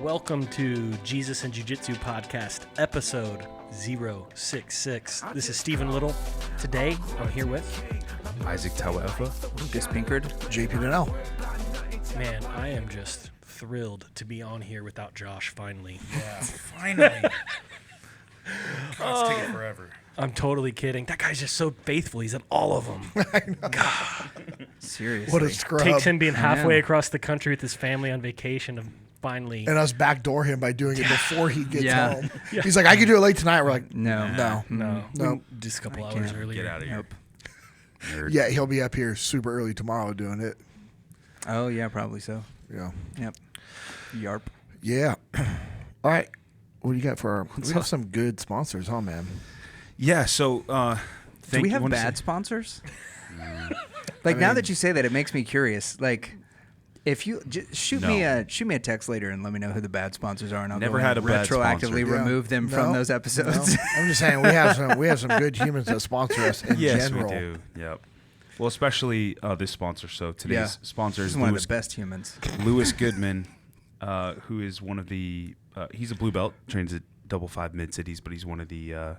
Welcome to Jesus and Jiu-Jitsu podcast, episode 066. This is Stephen Little. Today, I'm here with Isaac Tauaefa, Lucas Pinckard, JP Dinnell. Man, I am just thrilled to be on here without Josh finally. Yeah, finally. It's taking forever. I'm totally kidding. That guy's just so faithful. He's in all of them. I know. God. Seriously. What a scrub. Takes him being halfway know. across the country with his family on vacation to finally. And us backdoor him by doing it before he gets Yeah. home. Yeah. He's like, I can do it late tonight. We're like, No. No. Just a couple hours can't. earlier. get out of here. Nope. Nerd. yeah, he'll be up here super early tomorrow doing it. Oh, yeah, probably so. Yeah. Yep. Yarp. Yeah. All right. What do you got for our... We have some good sponsors, huh, man? Yeah, so Do we have wanna bad say- sponsors? Like, now that you say that, it makes me curious. Like, if you shoot me a text later and let me know who the bad sponsors are, and I'll Never go had and a bad retroactively sponsor. Yeah. remove them from No, those episodes. No. I'm just saying we have some good humans that sponsor us in Yes, general. we do. Yep. Well, especially this sponsor. So today's Yeah. sponsor This is is one of Lewis, the best humans. Lewis Goodman, who is one of the he's a blue belt, trains at Double Five Mid Cities, but he's one of the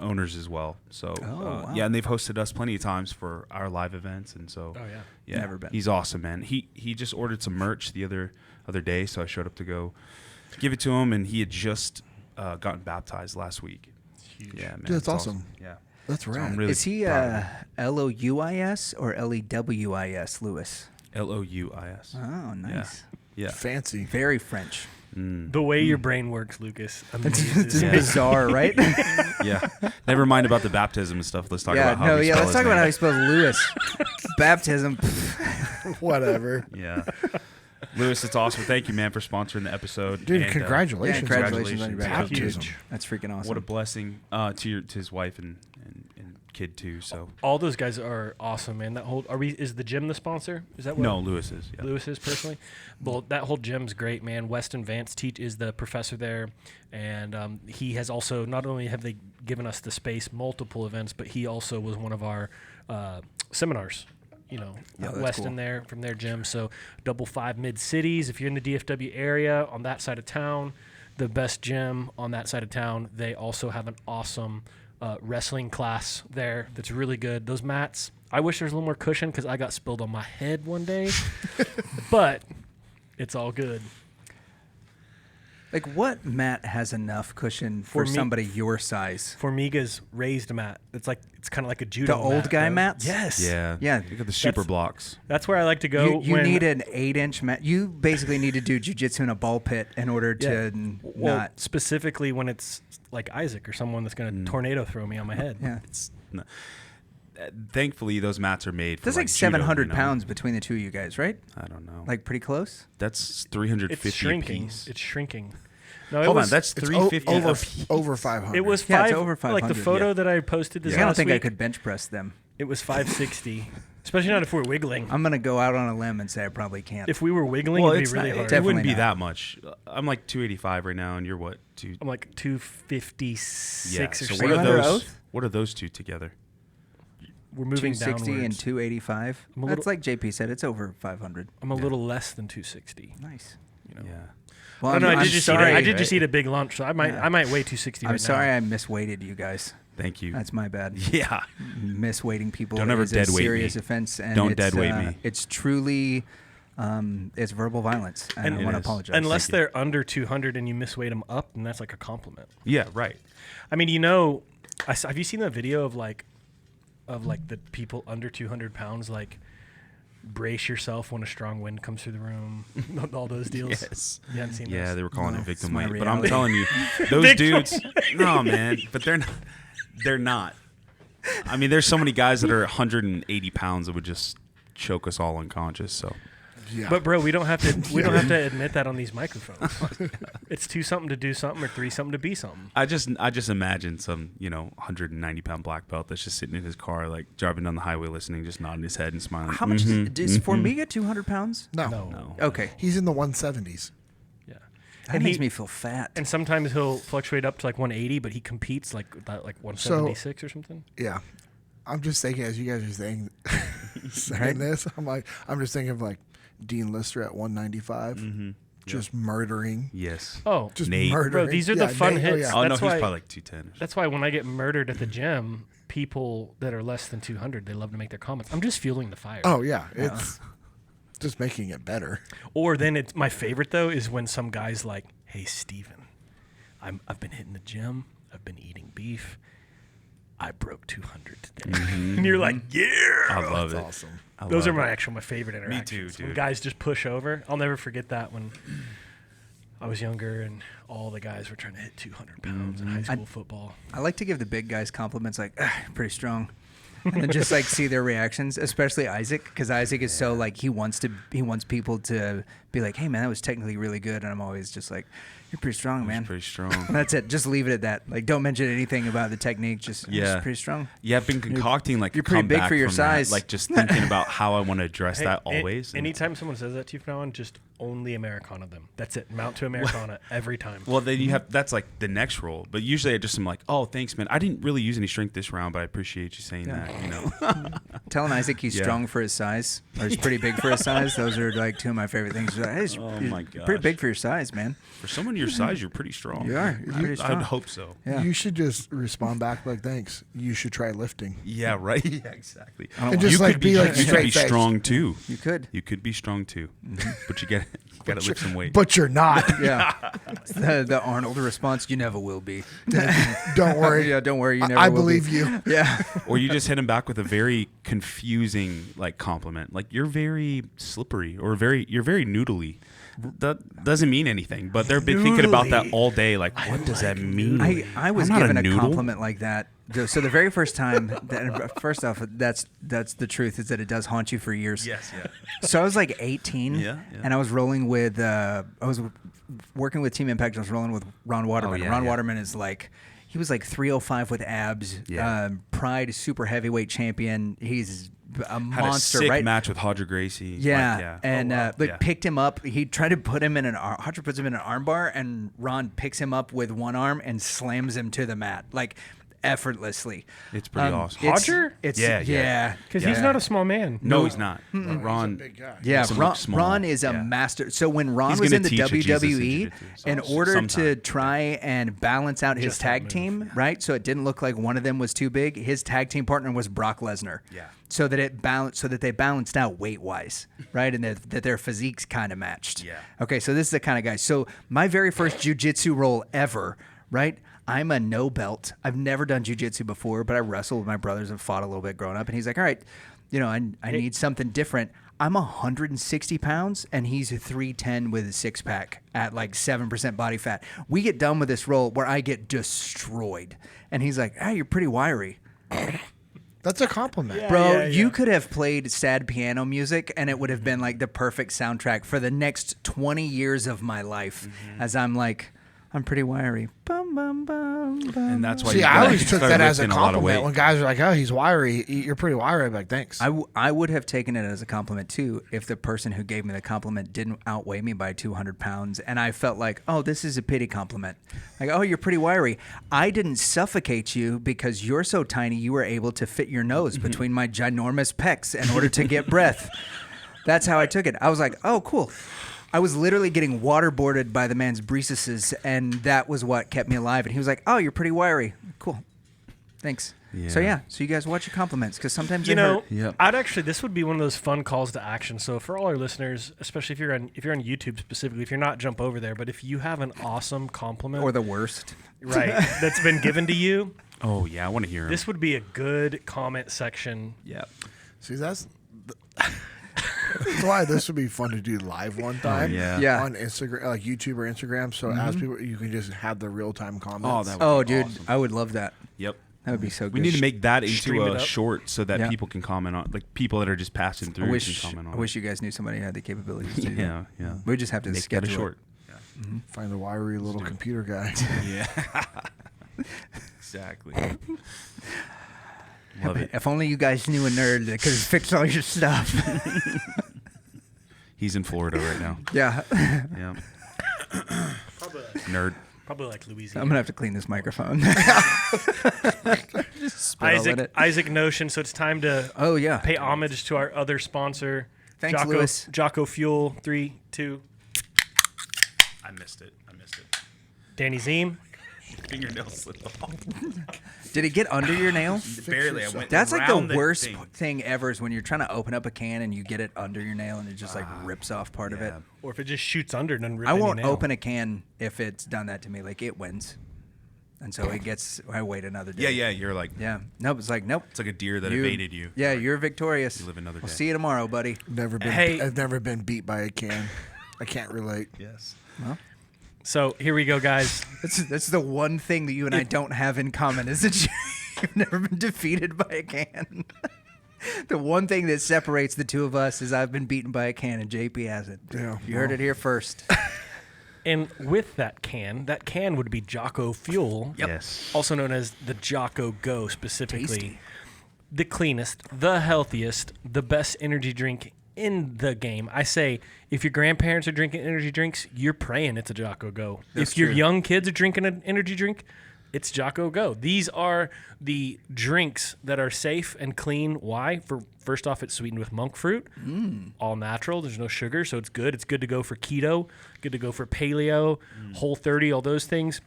owners as well. So wow. yeah, and they've hosted us plenty of times for our live events, and so Oh, yeah. yeah, Never been. He's awesome, man. He just ordered some merch the other day, so I showed up to go give it to him, and he had just gotten baptized last week. Huge. Yeah, man, Dude, that's it's awesome. Yeah, That's so right. I'm really Is he proud of Louis or Lewis? him. Louis. Oh, nice. Yeah. Fancy. Very French. Mm. The way your brain works, Lucas. It's amazes me. bizarre, right? Yeah. Never mind about the baptism and stuff. Let's talk yeah, about how no, we yeah. spell Let's his talk about how name. he spells Lewis. Baptism. Whatever. Yeah. Lewis, it's awesome. Thank you, man, for sponsoring the episode. Dude, And, congratulations. Yeah, congratulations on your Congratulations. baptism. Huge. That's freaking awesome. What a blessing to his wife and kid too. So All those guys are awesome, man. That whole is the gym the sponsor? Is that what? no, Lewis is. Yeah. Lewis is personally. Well, that whole gym's great, man. Weston Vance is the professor there, and he has also not only have they given us the space, multiple events, but he also was one of our seminars. You know, Yeah, at that's Weston cool. there from their gym. So Double Five Mid Cities. If you're in the DFW area on that side of town, the best gym on that side of town. They also have an awesome wrestling class there that's really good. Those mats, I wish there was a little more cushion because I got spilled on my head one day, but it's all good. Like, what mat has enough cushion for For me- somebody your size? Formiga's raised mat. It's kind of like a judo. The old guy bro. mats? Yes. Yeah. Yeah. Look at the super That's- blocks. That's where I like to go. You when, need an 8-inch mat. You basically need to do jiu-jitsu in a ball pit in order to well, not. specifically when it's like Isaac or someone that's going to tornado throw me on my head. Yeah. Thankfully, those mats are made for That's like judo, 700 you know? pounds between the two of you guys, right? I don't know. Like, pretty close? That's 350 It's shrinking. a piece. It's shrinking. No, it Hold was, on, that's It's 350 over, a piece. over 500. It was Yeah, five. it's over Like the 500, photo yeah. that I posted this I don't last think I week, could bench press them. it was 560. Especially not if we're wiggling. I'm going to go out on a limb and say I probably can't. If we were wiggling, Well, it'd it's be really not, hard. it Definitely wouldn't be not. that much. I'm like 285 right now, and you're what? I'm like 256 Yeah. or So something. what are Under those? oath? What are those two together? We're moving 260 and downwards. 285. I'm a That's little- like JP said. It's over 500. I'm a Yeah. little less than 260. Nice. You know. Yeah. Well, I don't know. I I'm did just sorry. eat a big lunch, so I might weigh 260 I'm right sorry now. I misweighted you guys. Thank you. That's my bad. Yeah. Misweighting people Don't ever is a dead weight serious me. offense. And Don't it's, dead weight me. It's truly, it's verbal violence. And I it want to is. apologize. Unless Thank you. they're under 200 and you misweight them up, then that's like a compliment. Yeah. Right. I mean, you know, have you seen that video of like the people under 200 pounds, like brace yourself when a strong wind comes through the room, all those deals? Yes. You haven't seen Yeah, those? they were calling No, it victim it's my weight, but I'm reality. telling you, those Victim dudes. No, man, but they're not. They're not. I mean, there's so many guys that are 180 pounds that would just choke us all unconscious. So Yeah. But bro, we don't have to admit that on these microphones. It's 2 something to do something or 3 something to be something. I just imagine some 190 pound black belt that's just sitting in his car, like driving down the highway, listening, just nodding his head and smiling. How much is Formiga 200 pounds? no. No. Okay. He's in the 170s. Yeah. That makes me feel fat. And sometimes he'll fluctuate up to like 180, but he competes like 176 or something. Yeah. I'm just thinking as you guys are saying this, I'm just thinking of like Dean Lister at 195. just murdering. Yes. Oh, Just Nate. murdering. bro, these are the fun Nate, hits. Oh no, That's he's why- probably like 210. That's why when I get murdered at the gym, people that are less than 200, they love to make their comments. I'm just fueling the fire. Oh yeah, it's just making it better. Or then it's my favorite though is when some guy's like, "Hey Steven, I've been hitting the gym. I've been eating beef. I broke 200 today." And you're like, "Yeah." I love That's it. awesome. I Those are love my favorite interactions. dude. When guys just push over. I'll never forget that when I was younger and all the guys were trying to hit 200 pounds in high school football. I like to give the big guys compliments like, pretty strong. And then just like see their reactions, especially Isaac, because Isaac is so like he wants people to be like, "Hey man, that was technically really good," and I'm always just like, "You're pretty strong, man." Pretty strong. And that's it. Just leave it at that. Like, don't mention anything about the technique. Just pretty strong. Yeah, I've been concocting like you're pretty come big back for your from that, size. like just thinking about how I want to address Hey, that always. And- Anytime someone says that to you from now on, just only Americana them. That's it. Mount to Americana every time. well, then you have that's like the next roll. But usually I just am like, "Oh, thanks, man. I didn't really use any strength this round, but I appreciate you saying that." You know. Telling Isaac he's Yeah. strong for his size, or he's pretty big for his size. Those are like two of my favorite things. Like, hey, Oh you're my pretty gosh. big for your size, man. For someone your size, you're pretty strong. You are. You're pretty strong. I'd hope so. Yeah. You should just respond back like, "Thanks. You should try lifting." Yeah, right. Yeah, exactly. And just you like could be like you could be straight-faced. strong too. You could. You could be strong too, but you got to lift some weight. But you're not. Yeah. the Arnold response, "You never will be." Don't worry. Yeah, don't worry. You never I will believe be. you. Yeah. Or you just hit him back with a very confusing like compliment, like you're very slippery or you're very noodly. That doesn't mean anything, but they've been thinking about that all day. Like, what does that mean? I was I'm not given a noodle. compliment like that. So the very first time, first off, that's the truth is that it does haunt you for years. Yes, yeah. So I was like 18, Yeah. and I was rolling with, I was working with Team Impact. I was rolling with Ron Waterman. Oh, yeah, Ron yeah. Waterman is like, he was like 305 with abs. Yeah. Pride super heavyweight champion. He's a Had monster, a sick right? match with Hodger Gracie. Yeah, Like, yeah. and Yeah. picked him up. He tried to put him in Hodger puts him in an arm bar, and Ron picks him up with one arm and slams him to the mat like effortlessly. It's pretty awesome. Hodger? It's Yeah, yeah, yeah. Because he's not a small man. No, he's not. Ron. big guy. Yeah, Makes him Ron, look small. Ron is a Yeah. master. So when Ron He's was gonna in the teach a Jesus in WWE, jiu-jitsu in order to sometime. try and balance out his Just that tag move. team, right? So it didn't look like one of them was too big. His tag team partner was Brock Lesnar. Yeah. So that they balanced out weight wise, right, and that their physiques kind of matched. Yeah. Okay, so this is the kind of guy. So my very first jiu-jitsu roll ever, right? I'm a no belt. I've never done jiu-jitsu before, but I wrestled with my brothers and fought a little bit growing up. And he's like, "All right, I need something different." I'm 160 pounds, and he's 310 with a six pack at like 7% body fat. We get done with this roll where I get destroyed, and he's like, "You're pretty wiry." That's a compliment. Bro, you could have played sad piano music and it would have been like the perfect soundtrack for the next 20 years of my life as I'm like, I'm pretty wiry. Bum, bum, bum, bum. And that's why See, you I gotta always took start that as a lifting lot of compliment weight. when guys are like, "Oh, he's wiry. You're pretty wiry." I'm like, "Thanks." I would have taken it as a compliment too if the person who gave me the compliment didn't outweigh me by 200 pounds and I felt like, oh, this is a pity compliment. Like, oh, you're pretty wiry. I didn't suffocate you because you're so tiny you were able to fit your nose between my ginormous pecs in order to get breath. That's how I took it. I was like, oh, cool. I was literally getting waterboarded by the man's breastises, and that was what kept me alive. And he was like, "Oh, you're pretty wiry. Cool, thanks." So you guys watch your compliments because sometimes You they know, hurt. Yep. I'd actually this would be one of those fun calls to action. So for all our listeners, especially if you're on YouTube specifically, if you're not, jump over there. But if you have an awesome compliment Or the worst. right that's been given to you, Oh yeah, I want to hear him. this would be a good comment section. Yeah. See, that's why this would be fun to do live one time. yeah. Yeah. On Instagram, like YouTube or Instagram. So as people, you can just have the real time comments. Oh, that would Oh, be dude, awesome. I would love that. Yep. That would be so good. We need to make that Stream into it a up. short so that Yeah. people can comment on, like people that are just passing I through wish, can comment on. I wish you guys knew somebody who had the capabilities to do Yeah, that. yeah. We just have to Make that schedule a it. short. Find the wiry little computer guy. Yeah. Exactly. Love it. If only you guys knew a nerd that could fix all your stuff. He's in Florida right now. Yeah. Yeah. Probably, Nerd. like Louisiana. I'm going to have to clean this microphone. Just spit all in it. Isaac Notion. So it's time to Oh, yeah. pay homage to our other sponsor. Thanks, Jocko, Lewis. Jocko Fuel. 3, 2. missed it. Danny Ziem. Fingernail slipped off. Did it get under your nail? Barely. I went That's like around the worst thing. thing ever is when you're trying to open up a can and you get it under your nail and it just like rips off part of it. Or if it just shoots under and then rip I any won't nail. open a can if it's done that to me. Like it wins. And so it gets, I wait another day. Yeah. You're like, Yeah. Nope. It's like, nope. it's like a deer that evaded you. Yeah, you're victorious. You live another We'll day. see you tomorrow, buddy. Hey. I've never been beat by a can. I can't relate. Yes. Well, So here we go, guys. that's the one thing that you and I don't have in common is that you've never been defeated by a can. The one thing that separates the two of us is I've been beaten by a can and JP hasn't. Yeah, You heard it here first. And with that can would be Jocko Fuel, Yes. also known as the Jocko Go specifically. Tasty. The cleanest, the healthiest, the best energy drink in the game. I say, if your grandparents are drinking energy drinks, you're praying it's a Jocko Go. That's if your true. young kids are drinking an energy drink, it's Jocko Go. These are the drinks that are safe and clean. Why? First off, it's sweetened with monk fruit, all natural. There's no sugar, so it's good. It's good to go for keto, good to go for paleo, Whole30, all those things.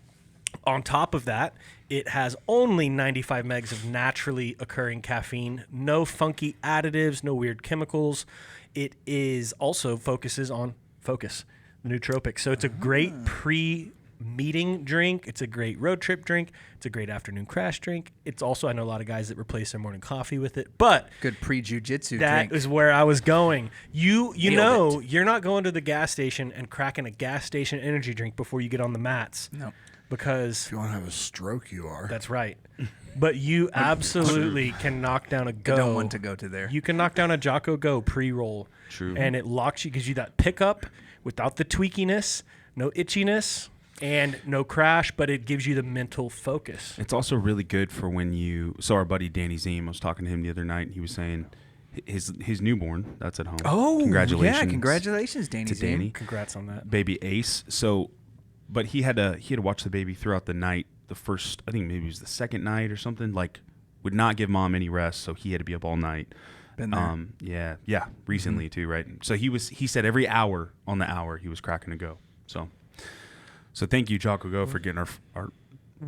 On top of that, it has only 95 megs of naturally occurring caffeine, no funky additives, no weird chemicals. It is also focuses on focus, the nootropic. So it's a great pre-meeting drink. It's a great road trip drink. It's a great afternoon crash drink. It's also, I know a lot of guys that replace their morning coffee with it, but Good pre-jiu-jitsu that drink. is where I was going. You Nailed know, it. you're not going to the gas station and cracking a gas station energy drink before you get on the mats. No. Because If you want to have a stroke, you are. that's right. But you absolutely can knock down a Go. I don't want to go to there. You can knock down a Jocko Go pre-roll. True. And it locks you, gives you that pickup without the tweakiness, no itchiness, and no crash, but it gives you the mental focus. It's also really good for when you. So our buddy Danny Ziem, I was talking to him the other night, and he was saying his newborn that's at home. Oh, congratulations! Yeah, congratulations, Danny. to Danny, Congrats on that. baby Ace. So, but he had to watch the baby throughout the night. The first, I think maybe it was the second night or something. Like, would not give mom any rest, so he had to be up all night. Been there. Yeah, recently too, right? So he said every hour on the hour he was cracking a Go. So thank you, Jocko Go, for getting our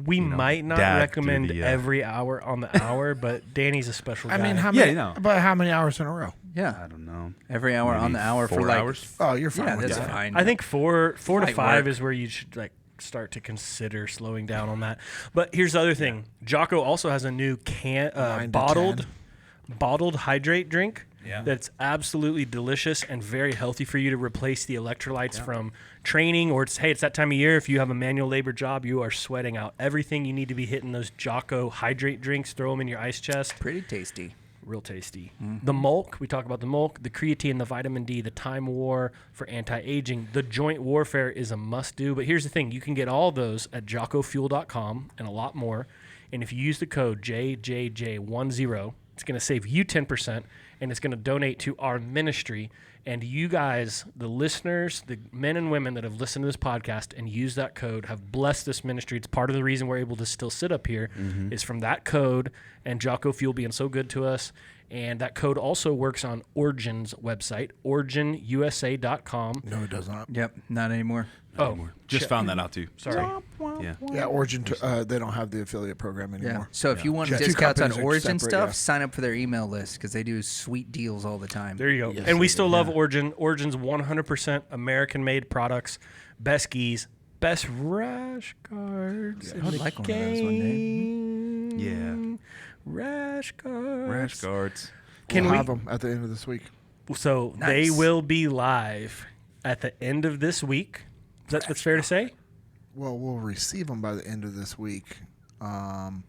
We you know, might not dad recommend through the, every hour on the hour, but Danny's a special guy. I mean, how Yeah, many? no. But how many hours in a row? Yeah. I don't know. Every hour on maybe the hour for 4 like. hours. Oh, you're fine Yeah, with that's that. fine. I think four to Light five work. is where you should like start to consider slowing down on that. But here's the other thing: Jocko also has a new 9 to bottled hydrate drink. Yeah. That's absolutely delicious and very healthy for you to replace the electrolytes from training, or it's that time of year. If you have a manual labor job, you are sweating out everything. You need to be hitting those Jocko hydrate drinks. Throw them in your ice chest. Pretty tasty. Real tasty. The Mulk, we talk about the Mulk, the creatine, the vitamin D, the Time War for anti-aging. The Joint Warfare is a must-do. But here's the thing. You can get all those at jockofuel.com and a lot more. And if you use the code JJJ10, it's going to save you 10%, and it's going to donate to our ministry. And you guys, the listeners, the men and women that have listened to this podcast and used that code have blessed this ministry. It's part of the reason we're able to still sit up here is from that code and Jocko Fuel being so good to us. And that code also works on Origin's website, originusa.com. No, it does not. Yep. Not anymore. Anymore. Just found that out too. Sorry. Yeah. Yeah, Origin. They don't have the affiliate program Yeah. anymore. So if you want Yeah. Two discounts on companies are Origin separate, stuff, yeah. sign up for their email list because they do sweet deals all the time. There you go. Yes, And we they still do. love Origin. Origin's 100% American-made products, best skis, best rash guards in I would the like one of those one day. game. Rash guards. Rash guards. Can we'll we? have them at the end of this week? So Nice. they will be live at the end of this week. That's fair to say? Well, we'll receive them by the end of this week, and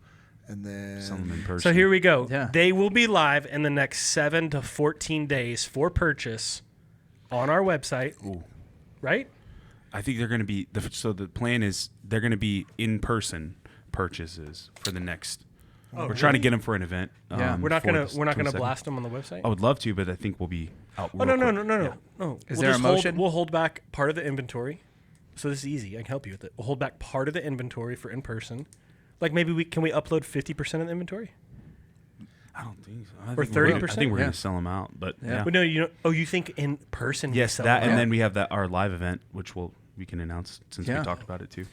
then Some of them in person. So here we go. Yeah. They will be live in the next 7 to 14 days for purchase on our website. Ooh. Right? I think they're going to be. So the plan is they're going to be in person purchases for the next. We're trying to get them for an event. Yeah. We're not for gonna the we're not gonna 22nd. blast them on the website. I would love to, but I think we'll be out. Oh, real no. quick. No. Is We'll there a just motion? We'll hold back part of the inventory. So this is easy. I can help you with it. We'll hold back part of the inventory for in person. Like maybe can we upload 50% of the inventory? I don't think so. Or I think we're gonna- 30%? I think we're Yeah. going to sell them out, but yeah. But no, you think in person? we Yes, sell that, them? and then we have our live event, which will we can announce since Yeah. we talked about it too.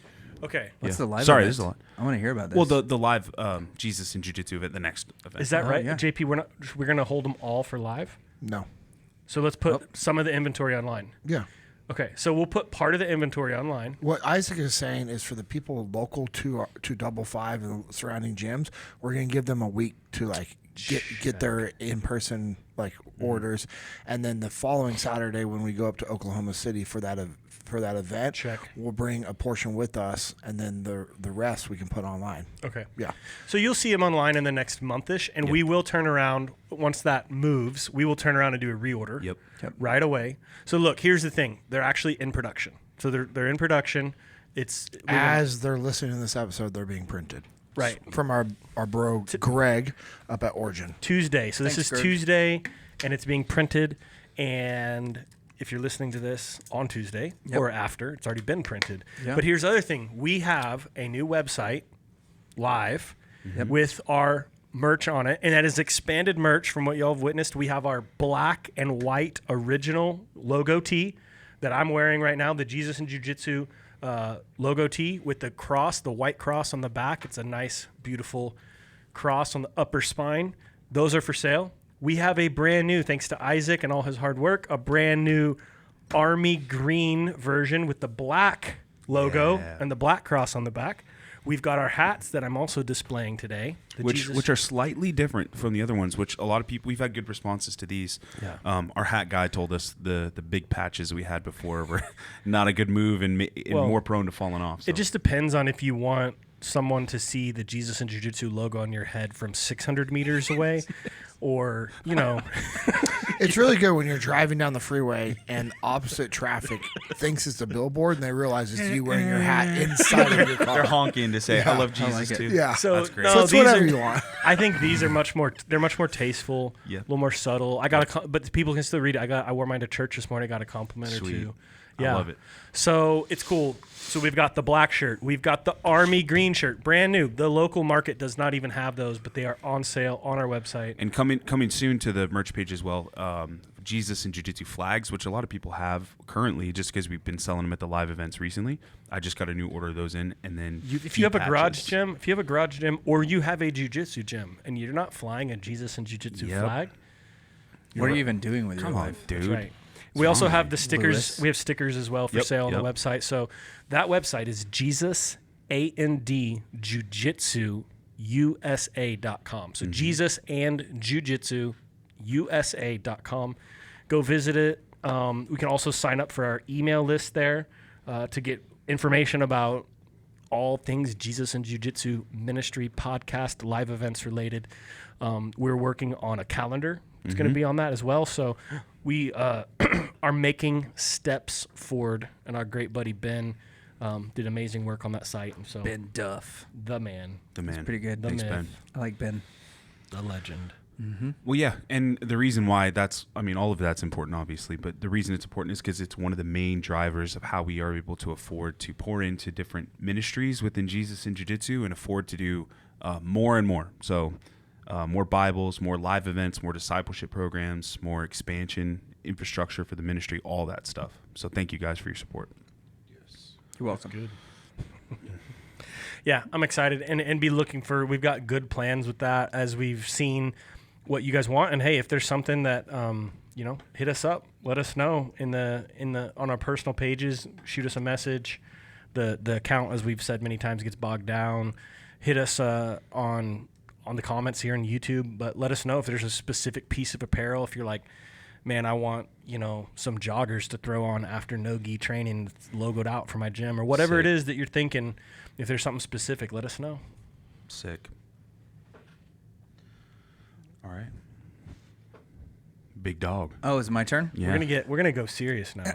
Okay. What's Yeah. the live Sorry, event? there's a lot. I want to hear about this. Well, the live Jesus and Jiu-Jitsu event, the next event. Is that Oh, right, yeah. JP? We're gonna hold them all for live. No. So let's put some of the inventory online. Yeah. Okay, so we'll put part of the inventory online. What Isaac is saying is for the people local to Double Five and the surrounding gyms, we're going to give them a week to like get their in-person like orders, and then the following Saturday when we go up to Oklahoma City for that event, Check. we'll bring a portion with us, and then the rest we can put online. Okay. Yeah. So you'll see them online in the next month-ish, and we will turn around, once that moves, we will turn around and do a reorder Yep. right away. So look, here's the thing. They're actually in production. So they're in production. As they're listening to this episode, they're being printed. Right. From our bro Greg up at Origin. Tuesday. So this Thanks, is Greg. Tuesday, and it's being printed. And if you're listening to this on Tuesday or after, it's already been printed. Yeah. But here's the other thing. We have a new website live with our merch on it, and that is expanded merch from what y'all have witnessed. We have our black and white original logo tee that I'm wearing right now, the Jesus and Jiu-Jitsu logo tee with the cross, the white cross on the back. It's a nice, beautiful cross on the upper spine. Those are for sale. We have a brand new, thanks to Isaac and all his hard work, a brand new army green version with the black logo and the black cross on the back. We've got our hats that I'm also displaying today. Which are slightly different from the other ones, which a lot of people, we've had good responses to these. Yeah. Our hat guy told us the big patches we had before were not a good move and Well, more prone to falling off. So. It just depends on if you want someone to see the Jesus and Jiu-Jitsu logo on your head from 600 meters away or, It's really good when you're driving down the freeway and opposite traffic thinks it's a billboard and they realize it's you wearing your hat inside of your car. They're honking to say, I love Jesus like it. too. Yeah. So, That's great. no, So it's these whatever are- you want. I think these are much more tasteful, Yeah. a little more subtle. But people can still read it. I wore mine to church this morning, got a compliment or Sweet. two. I Yeah. love it. So it's cool. So we've got the black shirt. We've got the army green shirt, brand new. The local market does not even have those, but they are on sale on our website. And coming soon to the merch page as well, Jesus and Jiu-Jitsu flags, which a lot of people have currently just because we've been selling them at the live events recently. I just got a new order of those in, and then If you have a garage gym, or you have a jiu-jitsu gym and you're not flying a Jesus and Jiu-Jitsu Yep. flag, what are you even doing with your Come on, life? dude. that's right. We also have the stickers. Lewis? We have stickers as well for Yep, sale on the yep. website. So that website is Jesus A&D Jiu-Jitsu USA.com. So Jesus and Jiu-Jitsu USA.com. Go visit it. We can also sign up for our email list there to get information about all things Jesus and Jiu-Jitsu ministry, podcast, live events related. We're working on a calendar. It's going to be on that as well. So we are making steps forward, and our great buddy Ben did amazing work on that site. And so Ben Duff. the man, The man. Pretty good. the Thanks, myth, Ben. I like Ben. the legend. Well, yeah, and the reason why all of that's important, obviously, but the reason it's important is because it's one of the main drivers of how we are able to afford to pour into different ministries within Jesus and Jiu-Jitsu and afford to do more and more. So more Bibles, more live events, more discipleship programs, more expansion, infrastructure for the ministry, all that stuff. So thank you guys for your support. You're welcome. Good. Yeah, I'm excited and be looking for. We've got good plans with that as we've seen what you guys want. And hey, if there's something that hit us up, let us know in the on our personal pages. Shoot us a message. The account, as we've said many times, gets bogged down. Hit us on the comments here on YouTube, but let us know if there's a specific piece of apparel. If you're like, man, I want some joggers to throw on after no-gi training that's logoed out for my gym, or whatever it Sick. is that you're thinking. If there's something specific, let us know. Sick. All right. Big dog. Oh, is it my turn? Yeah. We're gonna go serious now.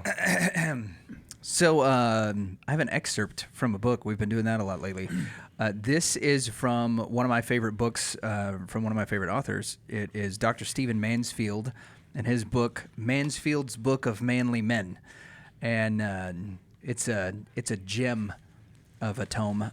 So I have an excerpt from a book. We've been doing that a lot lately. This is from one of my favorite books from one of my favorite authors. It is Dr. Stephen Mansfield and his book, Mansfield's Book of Manly Men. And it's a gem of a tome.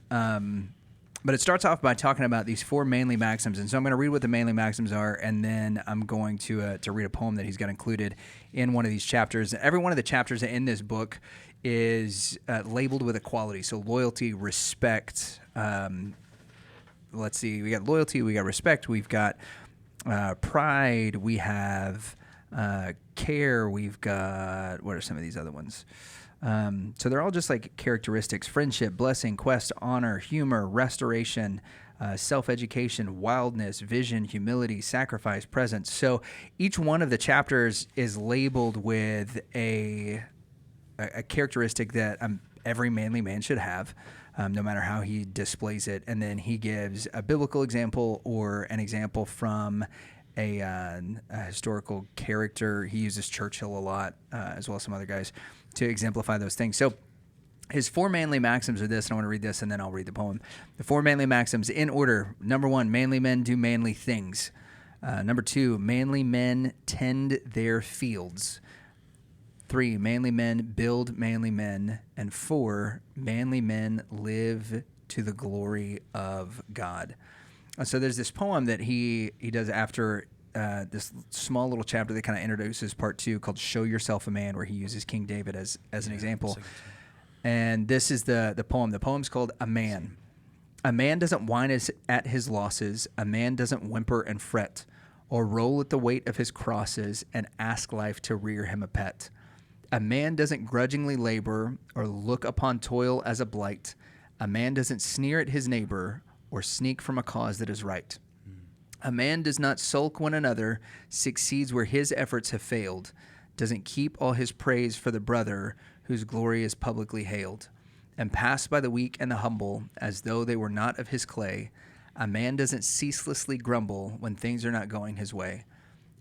But it starts off by talking about these 4 manly maxims. And so I'm going to read what the manly maxims are, and then I'm going to read a poem that he's got included in one of these chapters. Every one of the chapters in this book is labeled with a quality. So loyalty, respect. Let's see. We got loyalty. We got respect. We've got pride. We have care. We've got, what are some of these other ones? So they're all just like characteristics: friendship, blessing, quest, honor, humor, restoration, self-education, wildness, vision, humility, sacrifice, presence. So each one of the chapters is labeled with a characteristic that every manly man should have, no matter how he displays it. And then he gives a biblical example or an example from a historical character. He uses Churchill a lot, as well as some other guys, to exemplify those things. So his 4 manly maxims are this, and I want to read this, and then I'll read the poem. The 4 manly maxims in order. Number 1, manly men do manly things. Number 2, manly men tend their fields. 3, manly men build manly men. And 4, manly men live to the glory of God. So there's this poem that he does after this small little chapter that kind of introduces part 2 called Show Yourself a Man, where he uses King David as an example. And this is the poem. The poem's called A Man. A man doesn't whine at his losses. A man doesn't whimper and fret, or roll at the weight of his crosses and ask life to rear him a pet. A man doesn't grudgingly labor or look upon toil as a blight. A man doesn't sneer at his neighbor or sneak from a cause that is right. A man does not sulk when another succeeds where his efforts have failed, doesn't keep all his praise for the brother whose glory is publicly hailed, and pass by the weak and the humble as though they were not of his clay. A man doesn't ceaselessly grumble when things are not going his way.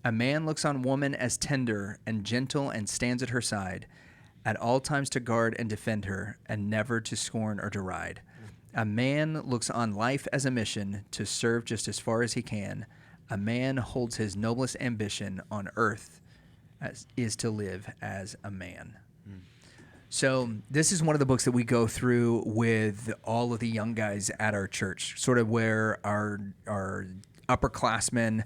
A man looks on woman as tender and gentle and stands at her side, at all times to guard and defend her, and never to scorn or deride. A man looks on life as a mission to serve just as far as he can. A man holds his noblest ambition on earth is to live as a man. So this is one of the books that we go through with all of the young guys at our church, sort of where our upperclassmen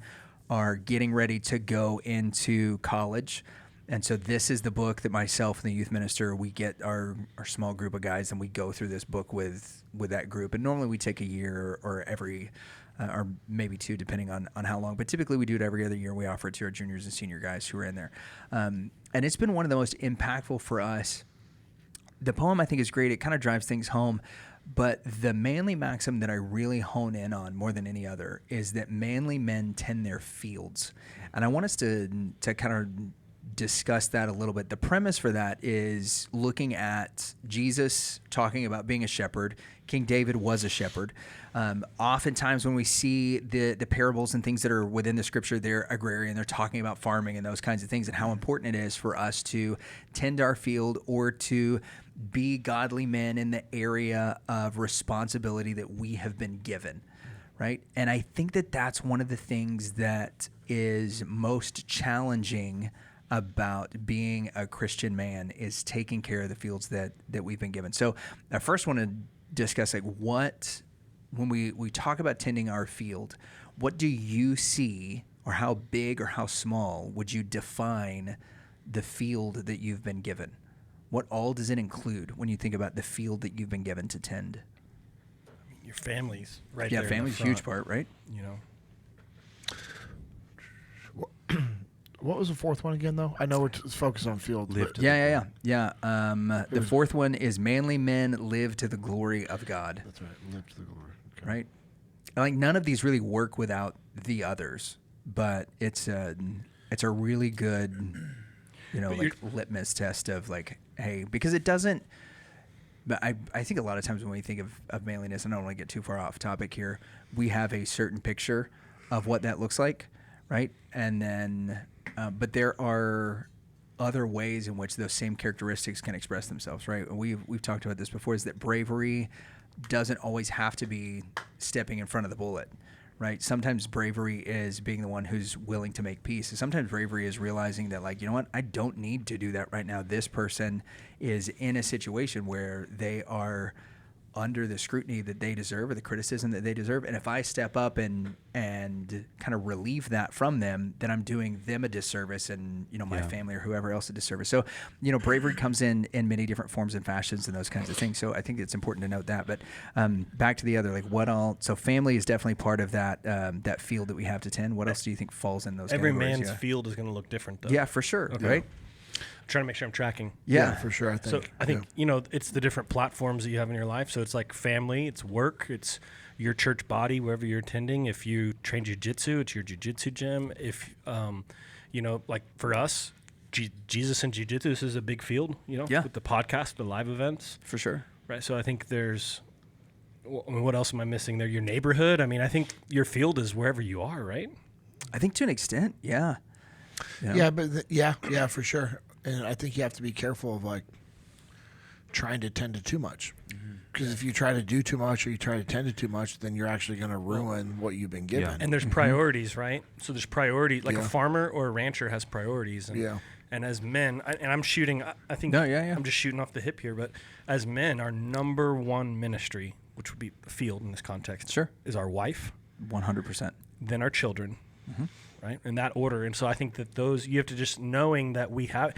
are getting ready to go into college. And so this is the book that myself and the youth minister, we get our small group of guys and we go through this book with that group. And normally we take a year or every, or maybe 2, depending on how long. But typically we do it every other year. We offer it to our juniors and senior guys who are in there. And it's been one of the most impactful for us. The poem I think is great. It kind of drives things home. But the manly maxim that I really hone in on more than any other is that manly men tend their fields. And I want us to kind of discuss that a little bit. The premise for that is looking at Jesus talking about being a shepherd. King David was a shepherd. Oftentimes when we see the parables and things that are within the scripture, they're agrarian. They're talking about farming and those kinds of things and how important it is for us to tend our field or to be godly men in the area of responsibility that we have been given, right? And I think that that's one of the things that is most challenging about being a Christian man is taking care of the fields that we've been given. So I first want to discuss when we talk about tending our field, what do you see, or how big or how small would you define the field that you've been given? What all does it include when you think about the field that you've been given to tend? Your family's right Yeah, there. family's a huge part, right? You know. What was the 4th one again, though? I know we're focused on field. Yeah. The 4th one is manly men live to the glory of God. That's right. Live to the glory. Okay. Right? Like none of these really work without the others, but it's a really good, litmus test of like, hey, because it doesn't. But I think a lot of times when we think of manliness, and I don't want to get too far off topic here, we have a certain picture of what that looks like, right? And then, but there are other ways in which those same characteristics can express themselves, right? We've talked about this before, is that bravery doesn't always have to be stepping in front of the bullet, right? Sometimes bravery is being the one who's willing to make peace. And sometimes bravery is realizing that, like, you know what, I don't need to do that right now. This person is in a situation where they are under the scrutiny that they deserve or the criticism that they deserve. And if I step up and kind of relieve that from them, then I'm doing them a disservice and, my family or whoever else a disservice. So, bravery comes in many different forms and fashions and those kinds of things. So I think it's important to note that. But back to the other, so family is definitely part of that field that we have to tend. What else do you think falls in those Every categories? man's field is going to look different, though. Yeah, for sure. Okay. Right? I'm trying to make sure I'm tracking. Yeah, for sure. I think it's the different platforms that you have in your life. So it's like family, it's work, it's your church body, wherever you're attending. If you train jiu-jitsu, it's your jiu-jitsu gym. If like for us, Jesus and jiu-jitsu, this is a big field. With the podcast, the live events, for sure. Right. So I think there's. What else am I missing there? Your neighborhood. I mean, I think your field is wherever you are, right? I think to an extent, yeah. Yeah, but yeah, for sure. And I think you have to be careful of like trying to tend to too much, because if you try to do too much or you try to tend to too much, then you're actually going to ruin what you've been given. Yeah. And there's priorities, right? So there's priority, like a farmer or a rancher has priorities. And, and as men, and I'm shooting, I think I'm just shooting off the hip here, but as men, our number one ministry, which would be the field in this context, is our wife. 100%. Then our children. Right, in that order. And so I think that you have to just knowing that we have,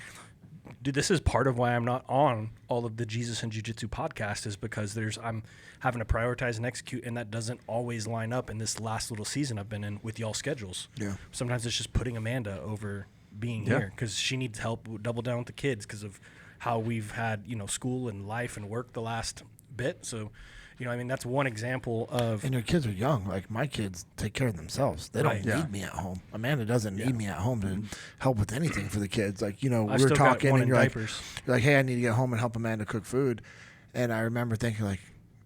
dude, this is part of why I'm not on all of the Jesus and Jiu-Jitsu podcast, is because I'm having to prioritize and execute, and that doesn't always line up in this last little season I've been in with y'all schedules. Yeah. Sometimes it's just putting Amanda over being here because she needs help double down with the kids because of how we've had, school and life and work the last bit. So, that's one example of. And your kids are young. Like my kids take care of themselves. They don't need me at home. Amanda doesn't need me at home to help with anything for the kids. Like, we were talking and you're like, hey, I need to get home and help Amanda cook food. And I remember thinking like,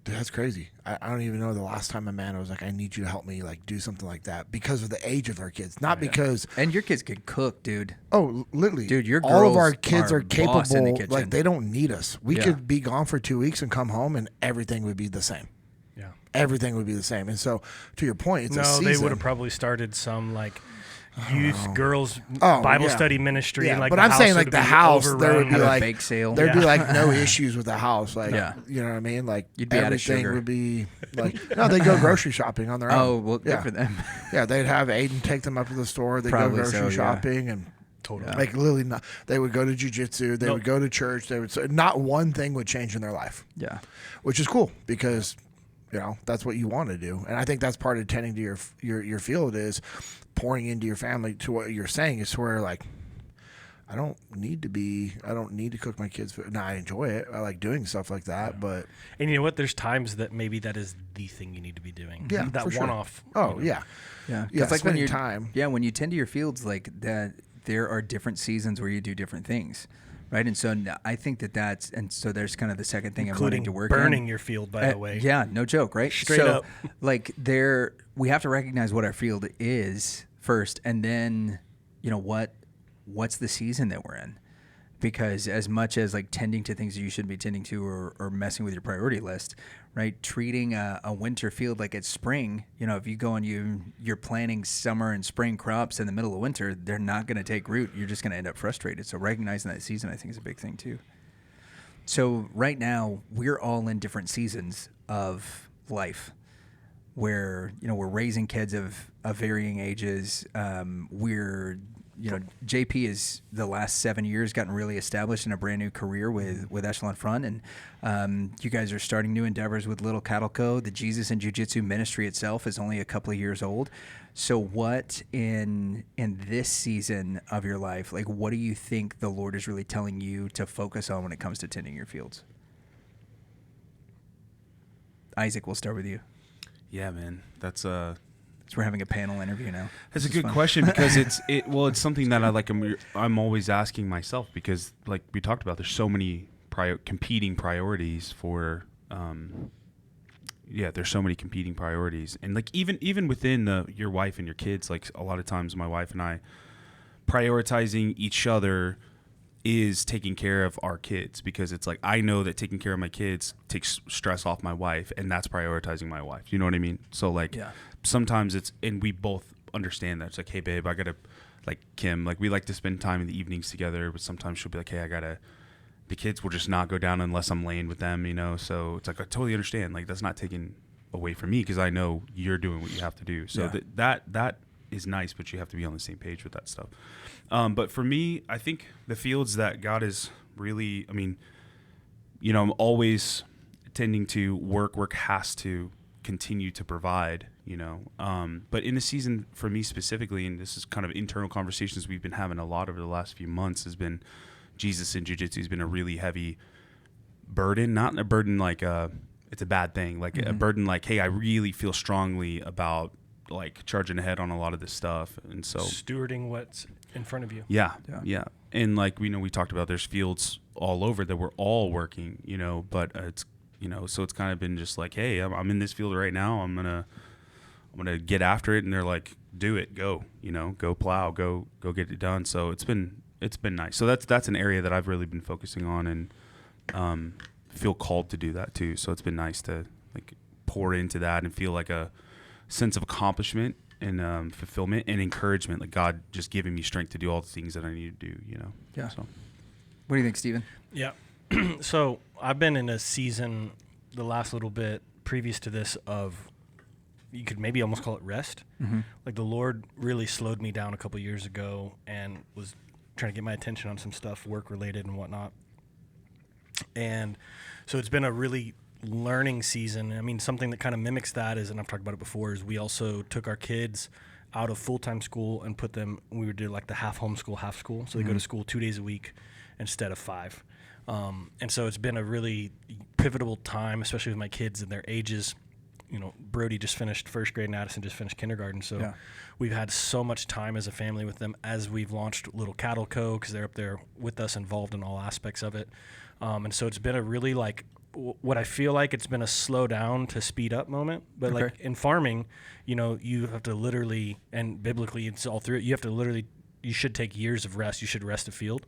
dude, that's crazy. I don't even know the last time Amanda was like, I need you to help me like do something like that, because of the age of our kids, not because. And your kids can cook, dude. Oh, literally, dude. Your all of our kids are capable. The like they don't need us. We could be gone for 2 weeks and come home, and everything would be the same. Yeah, everything would be the same. And so, to your point, it's a season. They would have probably started some like youth girls Bible study ministry. Yeah, like but I'm saying like the house, there would be like bake sale. There'd be like no issues with the house. Like, you know what I mean? Like you'd be everything would be like, no, they go grocery shopping on their own. Oh, well, good for them. Yeah, they'd have Aiden take them up to the store. They'd go grocery shopping and like literally, they would go to jiu-jitsu. They would go to church. They would. So not one thing would change in their life. Yeah, which is cool because that's what you want to do, and I think that's part of tending to your field is pouring into your family. To what you're saying is where like I don't need to cook my kids food. Now I enjoy it. I like doing stuff like that, but and you know what? There's times that maybe that is the thing you need to be doing. Yeah, that for one-off. Sure. Oh yeah. It's like when you time. Yeah, when you tend to your fields like that, there are different seasons where you do different things. Right, and so I think so there's kind of the second thing I'm wanting to work on. Burning your field, by the way. Yeah, no joke, right? Straight up. Like we have to recognize what our field is first, and then what's the season that we're in, because as much as like tending to things that you shouldn't be tending to or messing with your priority list, right? Treating a winter field like it's spring. If you go and you're planting summer and spring crops in the middle of winter, they're not going to take root. You're just going to end up frustrated. So recognizing that season, I think, is a big thing too. So right now we're all in different seasons of life where, we're raising kids of varying ages. JP is the last 7 years gotten really established in a brand new career with Echelon Front, and you guys are starting new endeavors with Little Cattle Co. The Jesus and Jiu-Jitsu ministry itself is only a couple of years old. So what in this season of your life, like what do you think the Lord is really telling you to focus on when it comes to tending your fields? Isaac, we'll start with you. Yeah, man, that's So we're having a panel interview now. That's a good question because it's something that I'm always asking myself, because like we talked about, there's so many competing priorities for there's so many competing priorities, and like even within your wife and your kids, like a lot of times my wife and I prioritizing each other is taking care of our kids, because it's like I know that taking care of my kids takes stress off my wife, and that's prioritizing my wife. You know what I mean? So like sometimes and we both understand that. It's like, hey babe, I gotta, like Kim, like we like to spend time in the evenings together, but sometimes she'll be like, hey, I gotta the kids will just not go down unless I'm laying with them, so it's like I totally understand, like that's not taken away from me because I know you're doing what you have to do, so that is nice, but you have to be on the same page with that stuff. But for me, I think the fields that God is really, I'm always tending to work has to continue to provide, but in the season for me specifically, and this is kind of internal conversations we've been having a lot over the last few months, has been Jesus in Jiu-Jitsu has been a really heavy burden, not a burden like it's a bad thing, like a burden like, hey, I really feel strongly about like charging ahead on a lot of this stuff, and so stewarding what's in front of you. Yeah. And like we talked about, there's fields all over that we're all working, but it's so it's kind of been just like, hey, I'm in this field right now, I'm gonna get after it, and they're like, do it, go plow, go get it done. So it's been nice. So that's an area that I've really been focusing on, and feel called to do that too. So it's been nice to like pour into that and feel like a sense of accomplishment and fulfillment and encouragement, like God just giving me strength to do all the things that I need to do, Yeah. So What do you think, Steven? Yeah. So I've been in a season the last little bit previous to this of, you could maybe almost call it rest. Mm-hmm. Like the Lord really slowed me down a couple years ago and was trying to get my attention on some stuff work related and whatnot. And so it's been a really learning season. I mean, something that kind of mimics that is, and I've talked about it before, is we also took our kids out of full-time school and put them, we would do like the half homeschool, half school. So they go to school 2 days a week instead of 5. And so it's been a really pivotal time, especially with my kids and their ages. Brody just finished first grade and Addison just finished kindergarten. So we've had so much time as a family with them as we've launched Little Cattle Co. because they're up there with us, involved in all aspects of it. And so it's been a really what I feel like it's been a slow down to speed up moment. But like in farming, you have to literally, and biblically it's all through it, you should take years of rest. You should rest a field.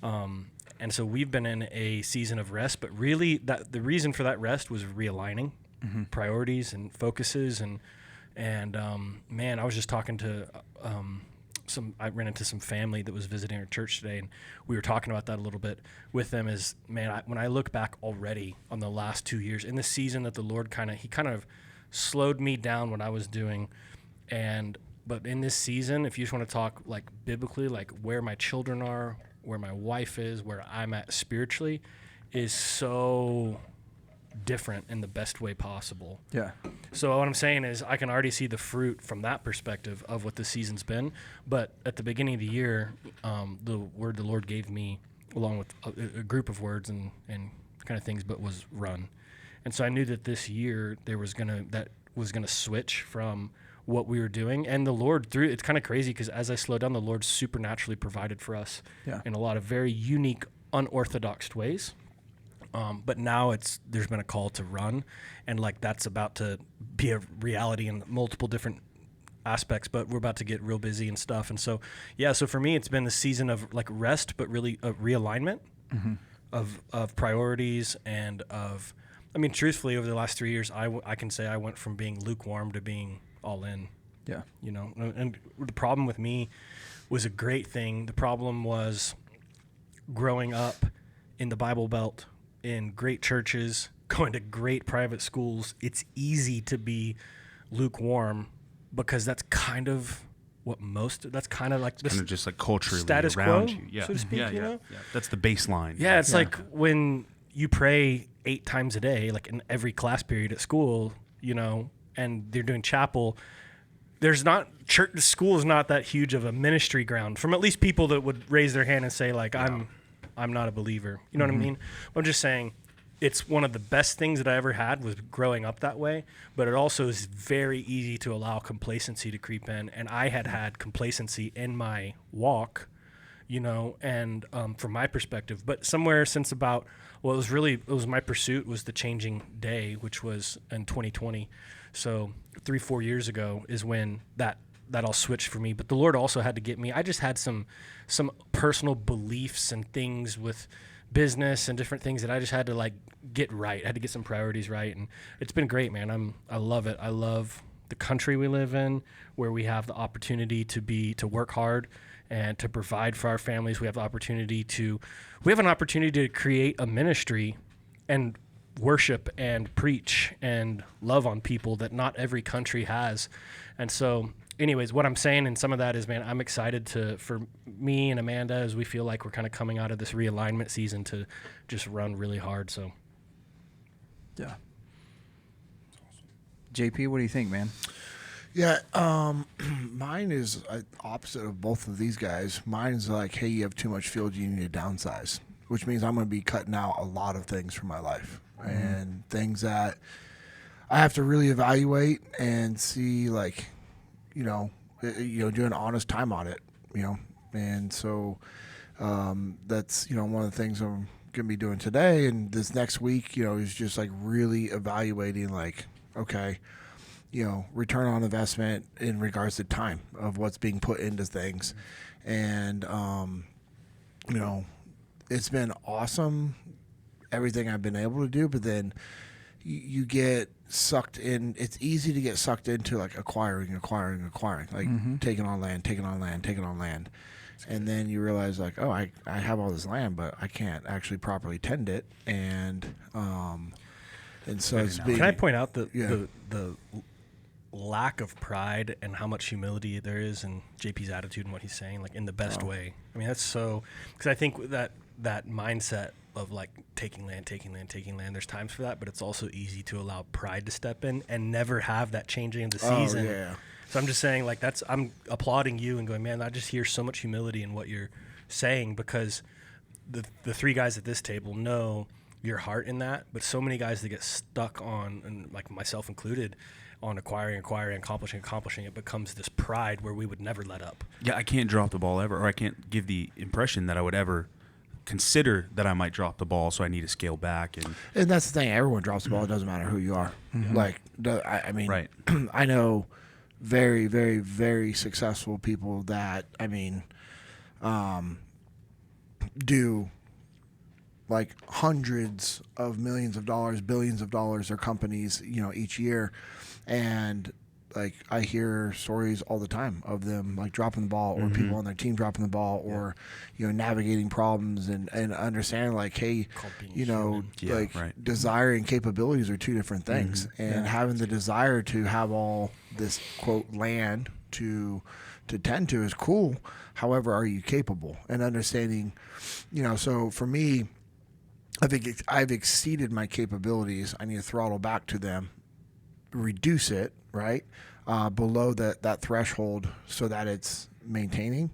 And so we've been in a season of rest, but really the reason for that rest was realigning priorities and focuses. And man, I was just talking to I ran into some family that was visiting our church today, and we were talking about that a little bit with them. Is, man, when I look back already on the last 2 years in the season that the Lord kind of slowed me down what I was doing, but in this season, if you just want to talk like biblically, like where my children are, where my wife is, where I'm at spiritually, is so different in the best way possible. Yeah. So what I'm saying is I can already see the fruit from that perspective of what the season's been. But at the beginning of the year, the word the Lord gave me, along with a group of words and kind of things, but was run. And so I knew that this year that was gonna switch from what we were doing. And the Lord, it's kind of crazy because as I slowed down, the Lord supernaturally provided for us in a lot of very unique, unorthodox ways. But now there's been a call to run, and like that's about to be a reality in multiple different aspects, but we're about to get real busy and stuff. And so, so for me, it's been the season of like rest, but really a realignment of priorities and truthfully, over the last 3 years, I can say I went from being lukewarm to being all in. Yeah. And the problem with me was a great thing. The problem was growing up in the Bible Belt, in great churches, going to great private schools. It's easy to be lukewarm because that's kind of that's kind of like this, kind of just like culturally status around quo, you, so to speak. Yeah. That's the baseline. Yeah, it's like when you pray 8 times a day, like in every class period at school, and they're doing chapel. There's not church. School is not that huge of a ministry ground from at least people that would raise their hand and say like, I'm not a believer. You know what I mean? I'm just saying it's one of the best things that I ever had was growing up that way, but it also is very easy to allow complacency to creep in. And I had complacency in my walk, and from my perspective, but somewhere since it was my pursuit was the changing day, which was in 2020. So 3-4 years ago is when that all switched for me. But the Lord also had to get me. I just had some personal beliefs and things with business and different things that I just had to like get right. I had to get some priorities right, and it's been great, man. I love it. I love the country we live in, where we have the opportunity to work hard and to provide for our families. We have an opportunity to create a ministry and worship and preach and love on people that not every country has. And so anyways, what I'm saying in some of that is, man, I'm excited for me and Amanda, as we feel like we're kind of coming out of this realignment season, to just run really hard. So Yeah. JP, what do you think, man? Yeah, mine is opposite of both of these guys. Mine is like, hey, you have too much field, you need to downsize, which means I'm going to be cutting out a lot of things from my life and things that I have to really evaluate and see, like, do an honest time audit, and so that's one of the things I'm going to be doing today and this next week. Is just like really evaluating, like, okay, return on investment in regards to time of what's being put into things. And, it's been awesome, everything I've been able to do, but then you get sucked in. It's easy to get sucked into like acquiring, like taking on land. And then you realize, like, oh, I have all this land, but I can't actually properly tend it. And so it's being, can I point out the lack of pride and how much humility there is in JP's attitude and what he's saying, like, in the best way. I mean, that's so, because I think that mindset of like taking land, there's times for that, but it's also easy to allow pride to step in and never have that changing of the season. Oh, yeah. So I'm just saying, like, I'm applauding you and going, man, I just hear so much humility in what you're saying, because the three guys at this table know your heart in that, but so many guys that get stuck on, and like myself included, on acquiring, accomplishing, it becomes this pride where we would never let up. Yeah, I can't drop the ball ever, or I can't give the impression that I would ever consider that I might drop the ball, so I need to scale back. And that's the thing. Everyone drops the ball. It doesn't matter who you are. Like, I mean, right. I know very, very, very successful people that, I mean, do like hundreds of millions of dollars, billions of dollars, their companies, each year. And like, I hear stories all the time of them like dropping the ball, or people on their team dropping the ball, or navigating problems and understanding, like, hey, desire and capabilities are two different things. And having the desire to have all this quote land to tend to is cool. However, are you capable? And understanding, so for me, I think I've exceeded my capabilities. I need to throttle back to them, reduce it, right, below that threshold, so that it's maintaining.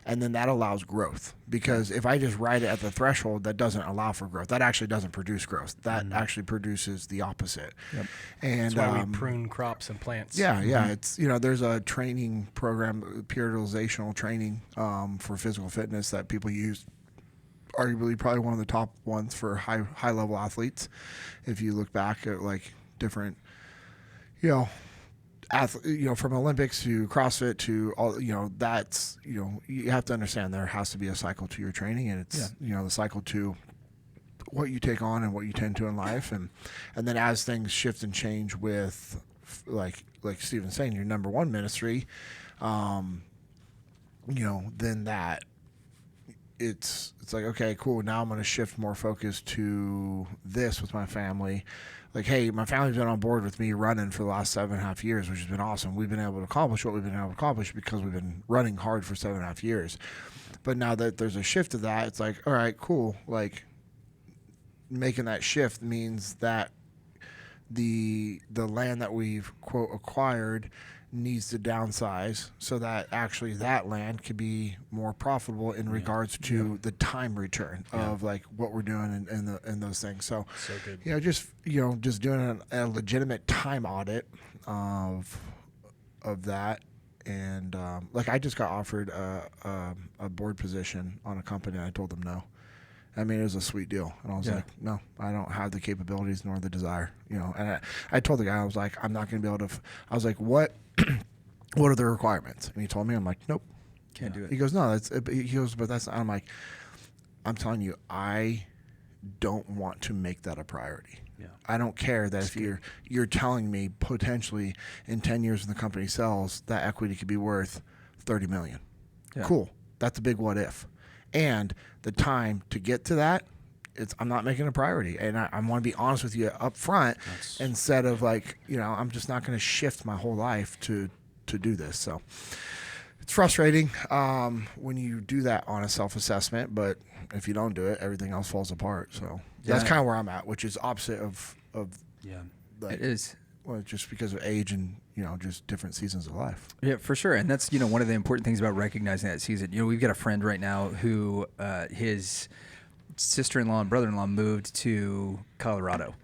And then that allows growth, because if I just ride it at the threshold, that doesn't allow for growth. That actually doesn't produce growth. That actually produces the opposite. Yep. And that's why we prune crops and plants. Yeah. It's, there's a training program, periodizational training for physical fitness that people use. Arguably probably one of the top ones for high level athletes. If you look back at like different, from Olympics to CrossFit to all, that's, you have to understand there has to be a cycle to your training, and it's, the cycle to what you take on and what you tend to in life. And then as things shift and change with like Stephen's saying, your number one ministry, then that, it's like, okay, cool. Now I'm going to shift more focus to this with my family. Like, hey, my family's been on board with me running for the last 7.5 years, which has been awesome. We've been able to accomplish what we've been able to accomplish because we've been running hard for 7.5 years. But now that there's a shift of that, it's like, all right, cool. Like, making that shift means that the land that we've, quote, acquired needs to downsize, so that actually that land could be more profitable in regards to the time return of like what we're doing and those things. So good. Just doing a legitimate time audit of that. And like, I just got offered a board position on a company, and I told them no. I mean, it was a sweet deal. And I was like, no, I don't have the capabilities nor the desire, And I told the guy, I was like, I'm not going to be able to, I was like, what are the requirements? And he told me, I'm like, nope. Can't do it. He goes, no, he goes, but that's, I'm like, I'm telling you, I don't want to make that a priority. Yeah. I don't care that if you're telling me potentially in 10 years when the company sells, that equity could be worth $30 million. Yeah. Cool. That's a big what if. And the time to get to that, I'm not making a priority. And I want to be honest with you up front instead of like, I'm just not going to shift my whole life to do this. So it's frustrating when you do that on a self-assessment, but if you don't do it, everything else falls apart. So that's kind of where I'm at, which is opposite of like, it is. Well, just because of age and, just different seasons of life. Yeah, for sure. And that's, one of the important things about recognizing that season. We've got a friend right now who his sister-in-law and brother-in-law moved to Colorado.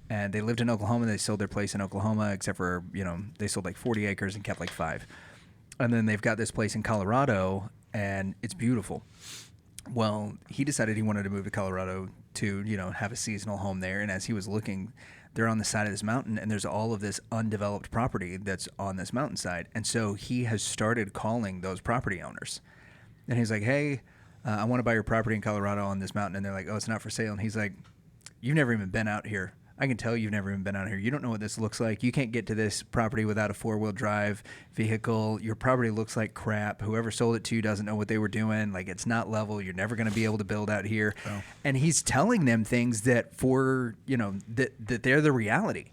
And they lived in Oklahoma. They sold their place in Oklahoma, except for, they sold like 40 acres and kept like 5. And then they've got this place in Colorado, and it's beautiful. Well, he decided he wanted to move to Colorado to, have a seasonal home there. And as he was looking, they're on the side of this mountain, and there's all of this undeveloped property that's on this mountainside. And so he has started calling those property owners. And he's like, hey, I want to buy your property in Colorado on this mountain. And they're like, oh, it's not for sale. And he's like, you've never even been out here. I can tell you've never even been out here. You don't know what this looks like. You can't get to this property without a 4-wheel drive vehicle. Your property looks like crap. Whoever sold it to you doesn't know what they were doing. Like, it's not level. You're never going to be able to build out here. Oh. And he's telling them things that that they're the reality.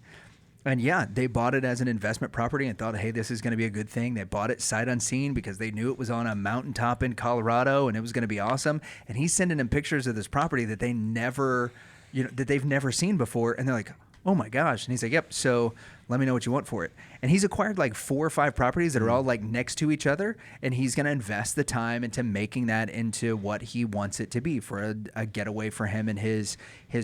And yeah, they bought it as an investment property and thought, hey, this is going to be a good thing. They bought it sight unseen because they knew it was on a mountaintop in Colorado and it was going to be awesome. And he's sending them pictures of this property that they never... that they've never seen before, and they're like, oh my gosh. And he's like, yep, so let me know what you want for it. And he's acquired like 4 or 5 properties that are all like next to each other, and he's going to invest the time into making that into what he wants it to be for a getaway for him and his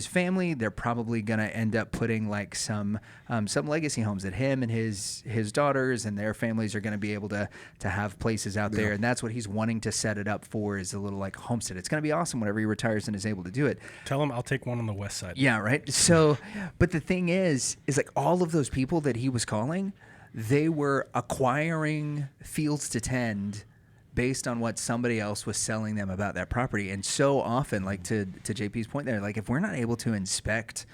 family. They're probably going to end up putting like some legacy homes that him and his daughters and their families are going to be able to have places out there. And that's what he's wanting to set it up for, is a little like homestead. It's going to be awesome whenever he retires and is able to do it. Tell him I'll take one on the west side. Yeah, right. So, but the thing is like all of those people that he was calling, they were acquiring fields to tend based on what somebody else was selling them about that property. And so often, like to JP's point there, like if we're not able to inspect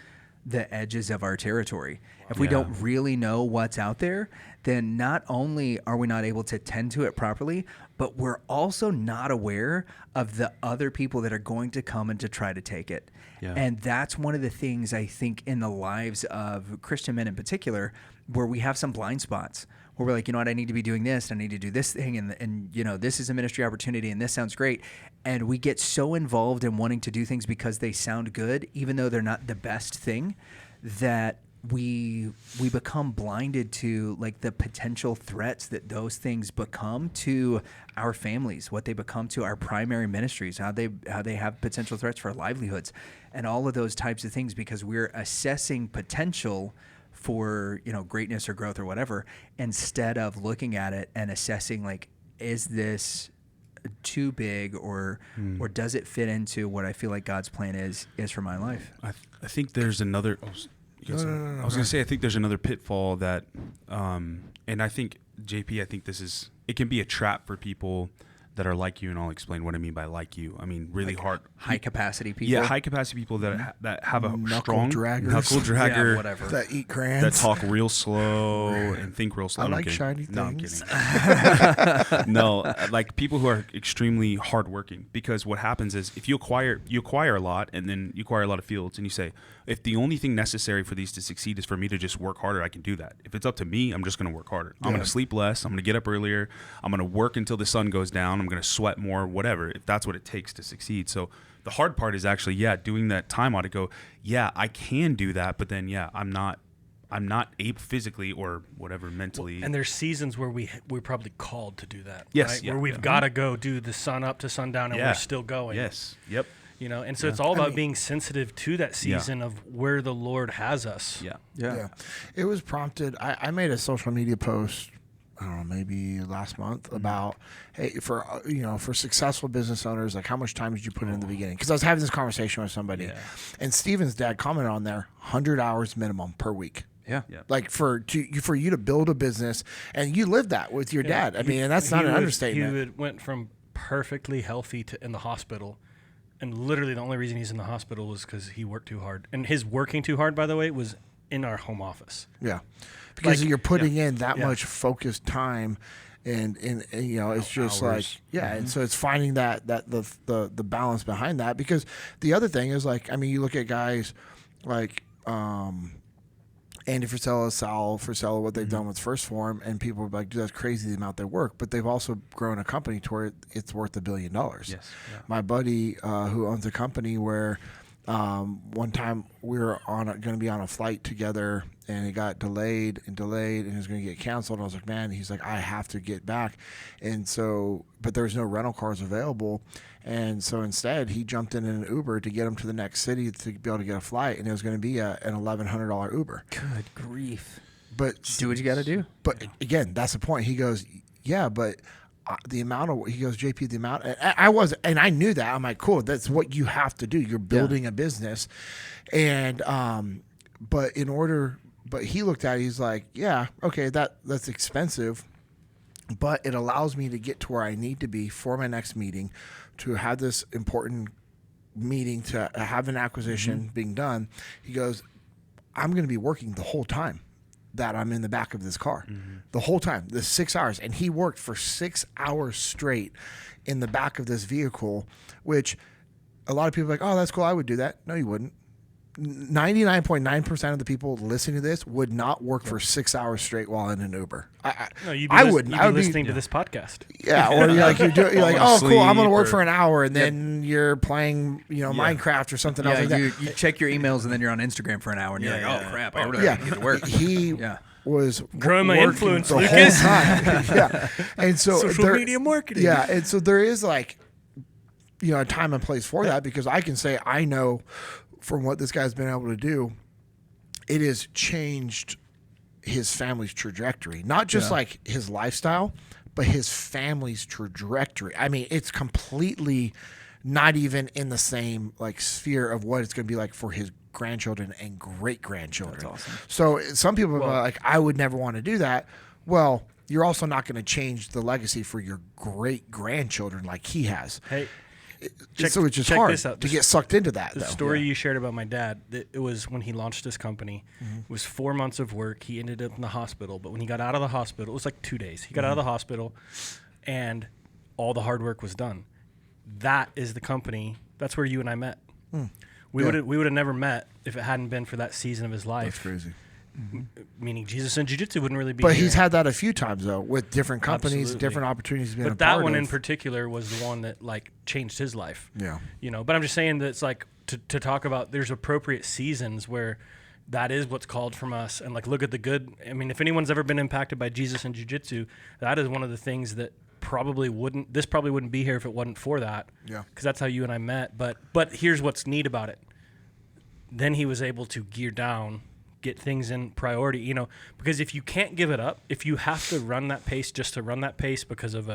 the edges of our territory, if we don't really know what's out there, then not only are we not able to tend to it properly, but we're also not aware of the other people that are going to come and to try to take it. Yeah. And that's one of the things I think in the lives of Christian men in particular, where we have some blind spots where we're like, you know what, I need to be doing this, I need to do this thing, and this is a ministry opportunity, and this sounds great. And we get so involved in wanting to do things because they sound good, even though they're not the best thing, that we become blinded to like the potential threats that those things become to our families, what they become to our primary ministries, how they have potential threats for our livelihoods, and all of those types of things, because we're assessing potential for greatness or growth or whatever, instead of looking at it and assessing like, is this too big or does it fit into what I feel like God's plan is for my life? I think there's another. I was going to say, I think there's another pitfall that, and I think JP, I think it can be a trap for people that are like you, and I'll explain what I mean by like you. I mean, really like hard. High capacity people? Yeah, high capacity people that have a knuckle dragger, yeah, whatever. That eat crayons. That talk real slow and think real slow. I like shiny things. No, I'm kidding. No, like people who are extremely hardworking, because what happens is if you acquire a lot, and then you acquire a lot of fields, and you say, if the only thing necessary for these to succeed is for me to just work harder, I can do that. If it's up to me, I'm just going to work harder. I'm going to sleep less. I'm going to get up earlier. I'm going to work until the sun goes down. I'm going to sweat more, whatever, if that's what it takes to succeed. So the hard part is actually, doing that time audit, go, I can do that, but then, I'm not able physically or whatever mentally. Well, and there's seasons where we're probably called to do that. Yes. Right? Yeah, where we've got to go do the sun up to sundown, and we're still going. Yes. Yep. And so it's all about being sensitive to that season of where the Lord has us. Yeah. It was prompted. I made a social media post, I don't know, maybe last month, about, hey, for successful business owners, like how much time did you put in the beginning? Because I was having this conversation with somebody, and Steven's dad commented on there, 100 hours minimum per week. Yeah. Like for you to build a business, and you lived that with your dad. I mean, and that's not an understatement. He went from perfectly healthy to in the hospital And literally the only reason he's in the hospital was because he worked too hard. And his working too hard, by the way, was in our home office. Yeah, because Like, you're putting in that Yeah. much focused time, and you know it's just Hours. like and so it's finding that the balance behind that. Because the other thing is, like, I mean, you look at guys like Andy Frisella, Sal Frisella, what they've done with First Form, and people are like, dude, that's crazy the amount they work. But they've also grown a company to where it's worth $1 billion. Yes. Yeah. My buddy who owns a company where one time we were going to be on a flight together, and it got delayed, and it was going to get canceled. I was like, man, he's like, I have to get back. And so, but there was no rental cars available. And so instead, he jumped in an Uber to get him to the next city to be able to get a flight. And it was going to be an $1,100 Uber. Good grief. But Do what you got to do. But again, that's the point. He goes, yeah, but the amount of, he goes, JP, the amount, and I knew that. I'm like, cool, that's what you have to do. You're building a business. And, but he looked at it, he's like, yeah, okay, that's expensive, but it allows me to get to where I need to be for my next meeting, to have this important meeting, to have an acquisition being done. He goes, I'm going to be working the whole time that I'm in the back of this car, the whole time, the 6 hours. And he worked for 6 hours straight in the back of this vehicle, which a lot of people are like, oh, that's cool, I would do that. No, you wouldn't. 99.9% of the people listening to this would not work for 6 hours straight while in an Uber. No, you'd I be, wouldn't. You'd I be would be- listening to this podcast. Yeah, or you're like, you're like, oh, cool, I'm going to work Sleep for an hour, and then you're playing, Minecraft or something else like that. You check your emails and then you're on Instagram for an hour and you're like, oh crap, I really Yeah, gotta get to work. he was Growing my working influence, the Lucas. whole time. Yeah, and so Social media marketing. Yeah, and so there is like, a time and place for that, because I can say I know from what this guy's been able to do, it has changed his family's trajectory, not just like his lifestyle, but his family's trajectory. I mean, it's completely not even in the same like sphere of what it's going to be like for his grandchildren and great grandchildren. That's awesome. So some people are like, I would never want to do that. Well, you're also not going to change the legacy for your great grandchildren like he has. Hey, So it's just check hard this out. to get sucked into that. the though. story you shared about my dad, it was when he launched his company. It was 4 months of work. He ended up in the hospital. But when he got out of the hospital, it was like 2 days. He got out of the hospital, and all the hard work was done. That is the company. That's where you and I met. We would have never met if it hadn't been for that season of his life. That's crazy. Meaning Jesus and Jiu-Jitsu wouldn't really be But here. he's had that a few times though, with different companies, Absolutely. different opportunities. Being But a that part one of. in particular was the one that like changed his life. Yeah. But I'm just saying that it's like to talk about there's appropriate seasons where that is what's called from us, and like look at the good. I mean, if anyone's ever been impacted by Jesus and Jiu-Jitsu, that is one of the things that probably wouldn't be here if it wasn't for that. Yeah. Because that's how you and I met. But here's what's neat about it. Then he was able to gear down, get things in priority, because if you can't give it up, if you have to run that pace just to run that pace because of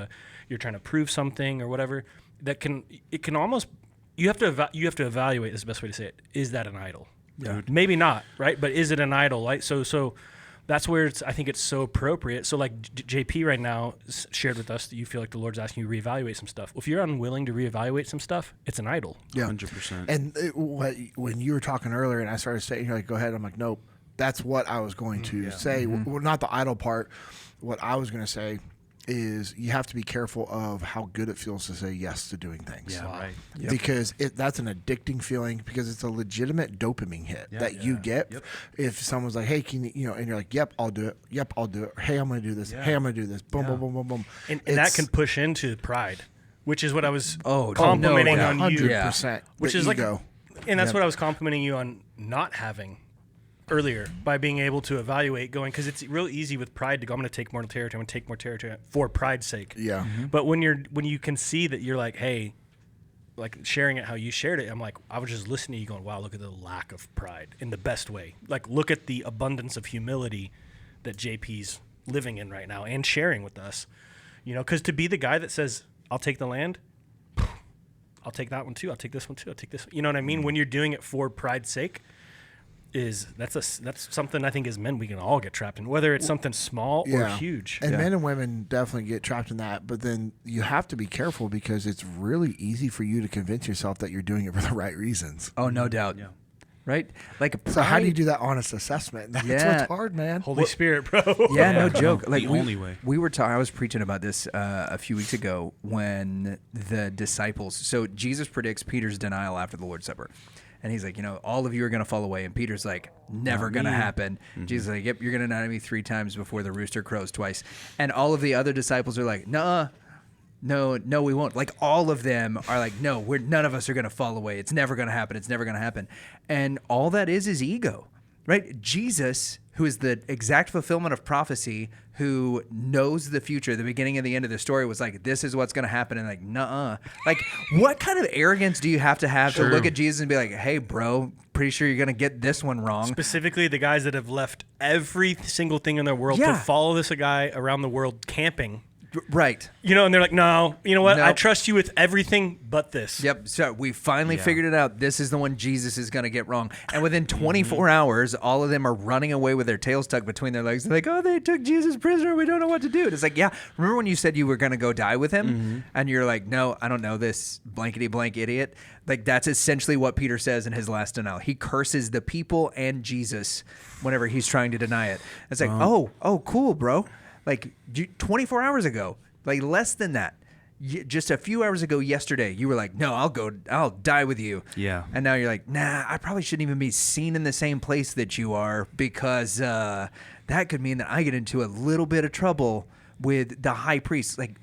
you're trying to prove something or whatever, it can almost, you have to evaluate, is the best way to say it. Is that an idol? Yeah. Maybe not, right? But is it an idol? Like, so that's where I think it's so appropriate. So like JP right now shared with us that you feel like the Lord's asking you to reevaluate some stuff. Well, if you're unwilling to reevaluate some stuff, it's an idol. Yeah. 100%. And when you were talking earlier, and I started saying, you're like, go ahead. I'm like, nope. That's what I was going to say. Well, not the idle part. What I was going to say is you have to be careful of how good it feels to say yes to doing things. Yeah, right. Because that's an addicting feeling, because it's a legitimate dopamine hit that you get. If someone's like, hey, can you, and you're like, yep, I'll do it. Yep, I'll do it. Hey, I'm going to do this. Hey, I'm going to do this. Boom, boom, boom, boom, boom. And that can push into pride, which is what I was Oh, complimenting no, on you. 100%. Which the is like, ego. and that's what I was complimenting you on not having earlier, by being able to evaluate going, because it's real easy with pride to go, I'm going to take more territory, I'm going to take more territory for pride's sake. Yeah. But when you can see that you're like, hey, like sharing it how you shared it, I'm like, I was just listening to you going, wow, look at the lack of pride in the best way. Like, look at the abundance of humility that JP's living in right now and sharing with us. Because to be the guy that says, I'll take the land, I'll take that one too, I'll take this one too, I'll take this. You know what I mean? When you're doing it for pride's sake, that's something I think as men we can all get trapped in, whether it's something small or huge. And men and women definitely get trapped in that. But then you have to be careful because it's really easy for you to convince yourself that you're doing it for the right reasons. Oh, no doubt. Yeah. Right? Like So how do you do that honest assessment? That's what's hard, man. Holy Spirit, bro. Yeah, no joke. Like the only way. We were I was preaching about this a few weeks ago when the disciples. So Jesus predicts Peter's denial after the Lord's Supper, and he's like, all of you are going to fall away, and Peter's like, never going to happen. Jesus is like, yep, you're going to deny me 3 times before the rooster crows twice, and all of the other disciples are like, nah. No, we won't. Like all of them are like, no, none of us are going to fall away. It's never going to happen. It's never going to happen. And all that is ego, right? Jesus, who is the exact fulfillment of prophecy, who knows the future, the beginning and the end of the story, was like, this is what's going to happen. And like, nuh-uh. Like, what kind of arrogance do you have to look at Jesus and be like, hey, bro, pretty sure you're going to get this one wrong? Specifically, the guys that have left every single thing in their world to follow this guy around the world camping. Right. And they're like, no, you know what? Nope. I trust you with everything but this. Yep. So we finally figured it out. This is the one Jesus is going to get wrong. And within 24 hours, all of them are running away with their tails tucked between their legs. They're like, oh, they took Jesus prisoner. We don't know what to do. And it's like, yeah. Remember when you said you were going to go die with him? And you're like, no, I don't know this blankety blank idiot. Like, that's essentially what Peter says in his last denial. He curses the people and Jesus whenever he's trying to deny it. It's like, oh, cool, bro. Like 24 hours ago, like less than that, just a few hours ago yesterday, you were like, no, I'll die with you. Yeah. And now you're like, nah, I probably shouldn't even be seen in the same place that you are because that could mean that I get into a little bit of trouble with the high priest. Like,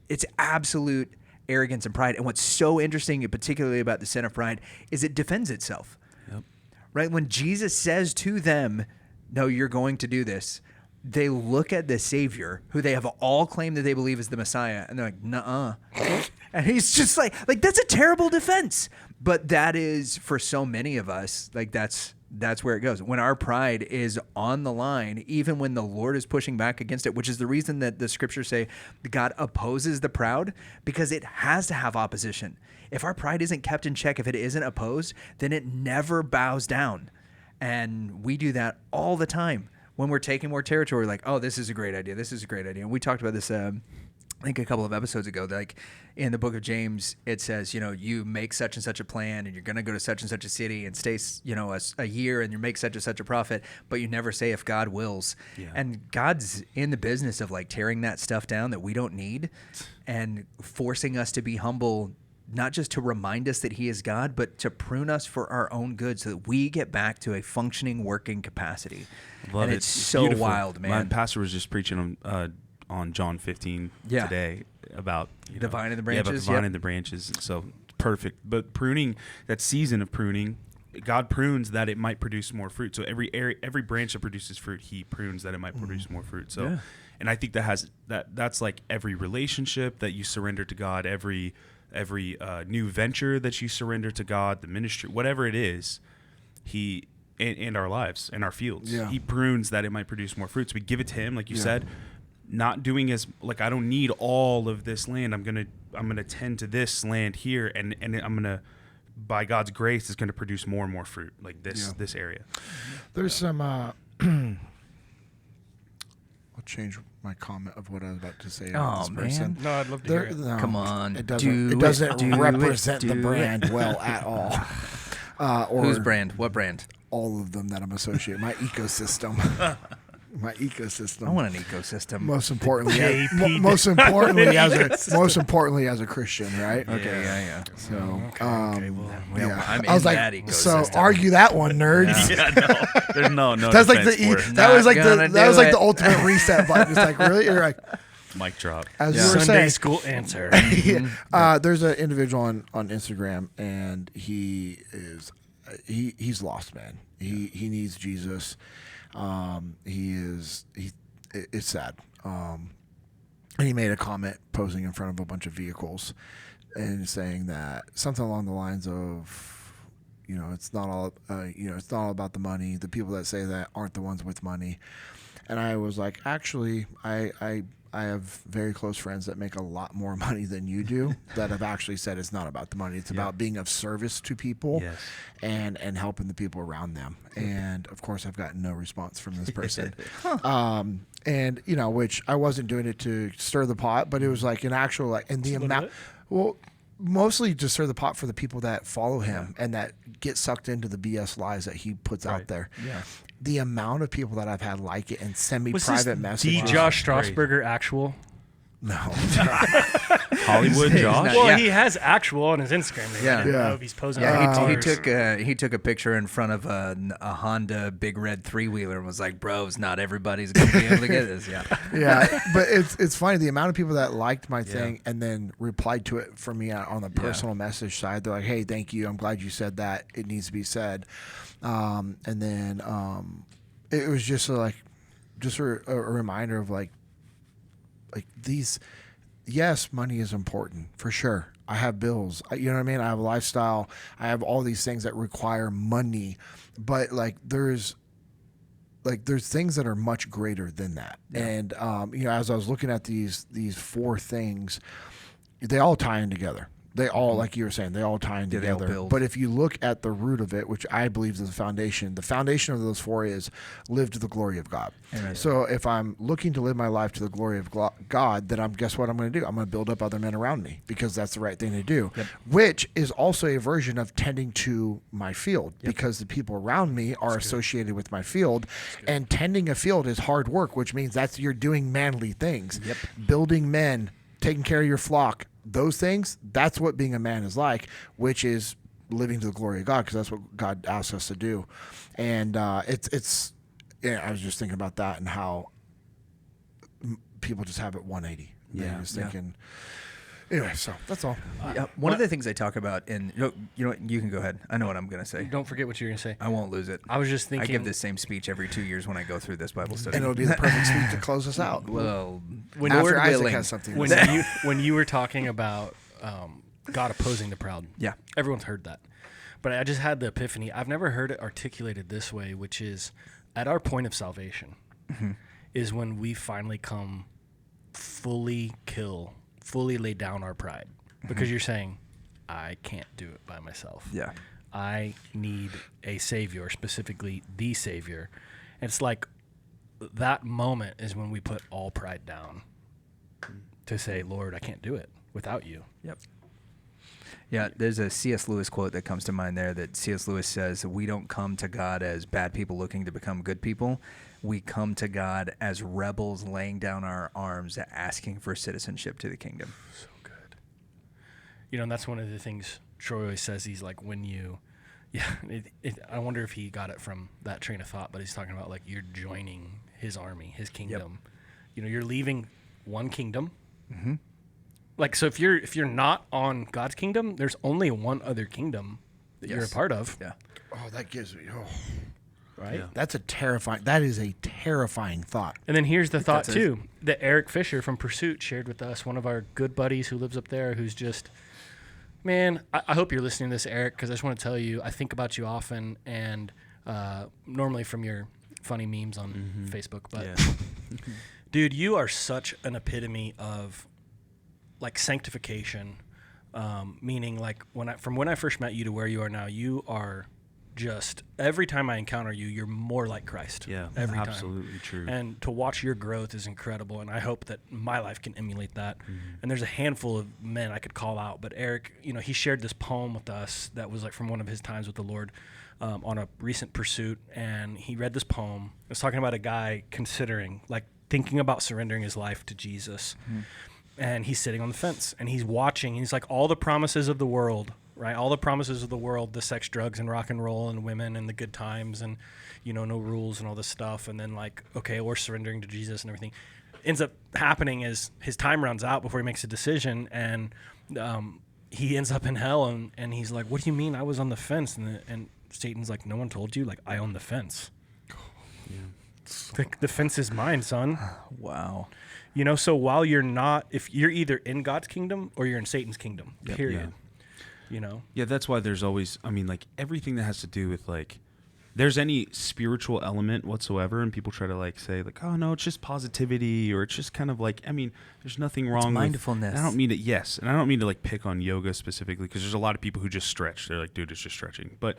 it's absolute arrogance and pride. And what's so interesting, particularly about the sin of pride, is it defends itself. Yep. Right? When Jesus says to them, no, you're going to do this, they look at the Savior, who they have all claimed that they believe is the Messiah, and they're like, nuh-uh. And he's just like, that's a terrible defense. But that is, for so many of us, like that's where it goes. When our pride is on the line, even when the Lord is pushing back against it, which is the reason that the scriptures say God opposes the proud, because it has to have opposition. If our pride isn't kept in check, if it isn't opposed, then it never bows down. And we do that all the time. When we're taking more territory, like, oh, this is a great idea. This is a great idea. And we talked about this, I think a couple of episodes ago, like in the book of James, it says, you make such and such a plan and you're going to go to such and such a city and stay, a year and you make such and such a profit, but you never say if God wills. Yeah. And God's in the business of like tearing that stuff down that we don't need and forcing us to be humble, not just to remind us that he is God, but to prune us for our own good so that we get back to a functioning, working capacity. Love It's so beautiful. wild, man. My pastor was just preaching on John 15 today about the vine and the branches. Yeah, about the vine and the branches. So perfect. But pruning, that season of pruning, God prunes that it might produce more fruit. So every branch that produces fruit, he prunes that it might produce more fruit. So, and I think that's like every relationship that you surrender to God, every new venture that you surrender to God, the ministry, whatever it is, he and our lives and our fields, he prunes that it might produce more fruits. We give it to him, like you said, not doing as like, I don't need all of this land. I'm gonna tend to this land here, and I'm gonna, by God's grace, is gonna produce more and more fruit, like this area. There's some. I'll change my comment of what I was about to say about this person. No, I'd love to hear it. No, Come on, it doesn't represent the brand well at all. Or whose brand? What brand? All of them that I'm associated. My ecosystem. My ecosystem. I want an ecosystem. Most importantly, JP most importantly as a Christian, right? Okay, yeah. So, I'm I was in like, that ecosystem. so argue that one, nerds. There's no. That's like that was like the ultimate reset button. It's like, really? You're like, mic drop. As you were Sunday saying, school answer. there's an individual on Instagram, and he's lost, man. He needs Jesus. It's sad. And he made a comment posing in front of a bunch of vehicles and saying that something along the lines of, it's not all about the money. The people that say that aren't the ones with money. And I was like, actually, I I have very close friends that make a lot more money than you do that have actually said it's not about the money. It's about being of service to people Yes. and helping the people around them. And of course, I've gotten no response from this person. And you know, which I wasn't doing it to stir the pot, but it was like an actual like, and the amount, well, mostly to stir the pot for the people that follow him and that get sucked into the BS lies that he puts out there. Yeah. The amount of people that I've had like it and send me Was private this messages. D. Josh Strasburger actual? No. Hollywood He's Josh. not- Well, Yeah. he has actual on his Instagram. Yeah. I didn't Yeah. know if he's posing. Yeah, on he cars. took a picture in front of a Honda big red 3-wheeler and was like, "Bros, not everybody's gonna be able to get this." Yeah, Yeah, but it's funny the amount of people that liked my thing and then replied to it for me on the personal message side. They're like, "Hey, thank you. I'm glad you said that. It needs to be said." And then it was just just a reminder of like these. Yes, money is important for sure. I have bills. You know what I mean? I have a lifestyle. I have all these things that require money, but like there's things that are much greater than that. And you know, as I was looking at these 4 things, they all tie in together. They all, like you were saying, they all tie in Yeah, they all together. build. But if you look at the root of it, which I believe is the foundation of those 4 is live to the glory of God. Amen. So if I'm looking to live my life to the glory of God, then guess what I'm going to do? I'm going to build up other men around me because that's the right thing to do, which is also a version of tending to my field because the people around me are associated with my field. And tending a field is hard work, which means you're doing manly things, building men, taking care of your flock. Those things, that's what being a man is like, which is living to the glory of God, because that's what God asks us to do. And it's I was just thinking about that and how people just have it 180. Yeah. Just thinking. Anyway, so that's all. One of the things I talk about, and you know what, you can go ahead. I know what I'm going to say. Don't forget what you're gonna say. I won't lose it. I was just I thinking. give this same speech every 2 years when I go through this Bible study. And it'll be the perfect speech to close us out. Well, When After Lord Isaac willing. has something. when to say. when you were talking about God opposing the proud. Yeah. Everyone's heard that. But I just had the epiphany. I've never heard it articulated this way, which is at our point of salvation is when we finally come fully lay down our pride. Because you're saying, I can't do it by myself. Yeah. I need a savior, specifically the savior. And it's like that moment is when we put all pride down to say, Lord, I can't do it without you. Yep. Yeah, there's a C.S. Lewis quote that comes to mind there that C.S. Lewis says, "We don't come to God as bad people looking to become good people. We come to God as rebels laying down our arms asking for citizenship to the kingdom." So good. You know, and that's one of the things Troy always says. He's like, when you, I wonder if he got it from that train of thought, but he's talking about like you're joining his army, his kingdom. You know, you're leaving one kingdom. Mm-hmm. Like, so if you're not on God's kingdom, there's only one other kingdom that you're a part of. Yeah. Oh, that gives me. Oh, Right. Yeah. that is a terrifying thought. And then here's the thought That's too that Eric Fisher from Pursuit shared with us, one of our good buddies who lives up there, who's just, man, I hope you're listening to this, Eric, because I just want to tell you, I think about you often, and normally from your funny memes on Facebook, but dude, you are such an epitome of like sanctification, meaning like from when I first met you to where you are now, you are just, every time I encounter you, you're more like Christ. Yeah, every absolutely time. true. And to watch your growth is incredible, and I hope that my life can emulate that. And there's a handful of men I could call out, but Eric, you know, he shared this poem with us that was like from one of his times with the Lord on a recent pursuit, and he read this poem. It was talking about a guy considering, like thinking about surrendering his life to Jesus. And he's sitting on the fence, and he's watching. He's like, all the promises of the world, right? All the promises of the world, the sex, drugs, and rock and roll, and women, and the good times, and, you know, no rules and all this stuff. And then like, okay, we're surrendering to Jesus and everything. Ends up happening is his time runs out before he makes a decision, and he ends up in hell. And he's like, what do you mean I was on the fence? And Satan's like, no one told you? Like, I own the fence. The fence is mine, son. Wow. You know, so while you're not, if you're either in God's kingdom or you're in Satan's kingdom, period. You know? Yeah, that's why there's always, I mean, like everything that has to do with like there's any spiritual element whatsoever, and people try to like say like, oh no, it's just positivity, or it's just kind of like, I mean, there's nothing wrong with mindfulness. And I don't mean to, yes, and I don't mean to like pick on yoga specifically, because there's a lot of people who just stretch. They're like, dude, it's just stretching. But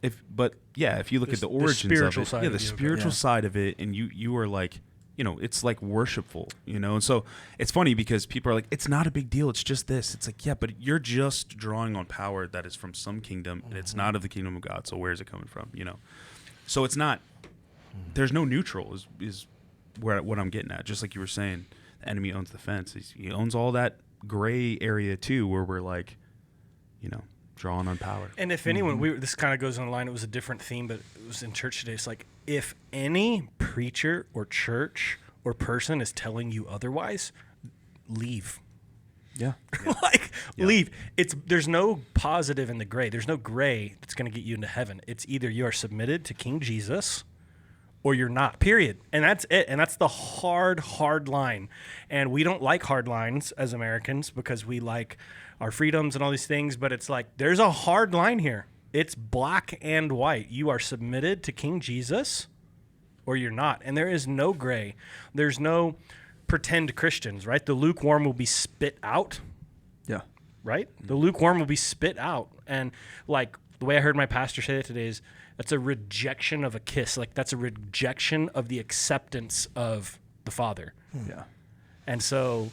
if you look at the origins of it, side of the yoga, spiritual side of it, and you are like, you know, it's like worshipful, you know? And so it's funny because people are like, it's not a big deal. It's just this. It's like, yeah, but you're just drawing on power that is from some kingdom, and it's not of the kingdom of God. So where is it coming from, you know? So it's not, there's no neutral is what I'm getting at. Just like you were saying, the enemy owns the fence. He owns all that gray area too, where we're like, you know, drawing on power. And if anyone, this kind of goes on the line, it was a different theme, but it was in church today. It's like, if any preacher or church or person is telling you otherwise, leave. Yeah. Leave. There's no positive in the gray. There's no gray that's going to get you into heaven. It's either you are submitted to King Jesus or you're not, period. And that's it. And that's the hard line. And we don't like hard lines as Americans because we like our freedoms and all these things, but it's like, there's a hard line here. It's black and white. You are submitted to King Jesus or you're not. And there is no gray. There's no pretend Christians, right? The lukewarm will be spit out. Yeah. Right? The lukewarm will be spit out. And like the way I heard my pastor say it today is, that's a rejection of a kiss. Like that's a rejection of the acceptance of the Father. Yeah. And so,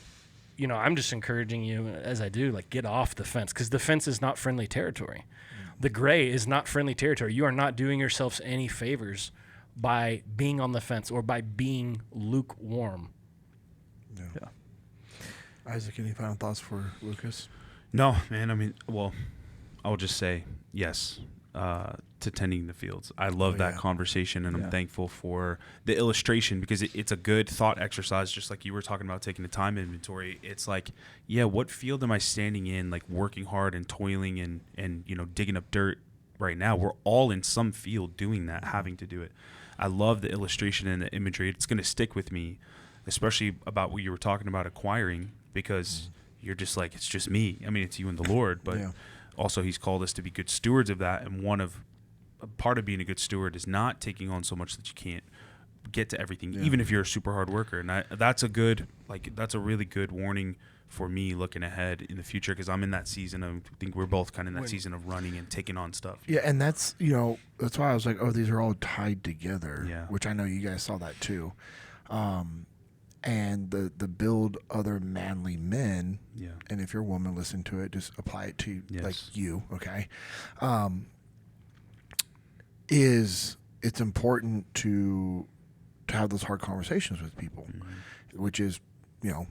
you know, I'm just encouraging you, as I do, like, get off the fence, because the fence is not friendly territory. The gray is not friendly territory. You are not doing yourselves any favors by being on the fence or by being lukewarm. Yeah. Isaac, any final thoughts for Lucas? No, man. I mean, well, I'll just say yes to tending the fields. I love that conversation, and I'm thankful for the illustration, because it's a good thought exercise, just like you were talking about taking the time inventory. It's like, yeah, what field am I standing in, like working hard and toiling and you know, digging up dirt right now? We're all in some field doing that, having to do it. I love the illustration and the imagery. It's going to stick with me, especially about what you were talking about acquiring, because you're just like, it's just me. I mean, it's you and the Lord, but also he's called us to be good stewards of that. And a part of being a good steward is not taking on so much that you can't get to everything, even if you're a super hard worker. And that's a really good warning for me looking ahead in the future, because I'm in that season of, I think we're both kind of in that season of running and taking on stuff. Yeah, and that's, you know, that's why I was like, oh, these are all tied together, which I know you guys saw that too. And the build other manly men, and if you're a woman, listen to it, just apply it to like you, okay? It's important to have those hard conversations with people, which is, you know,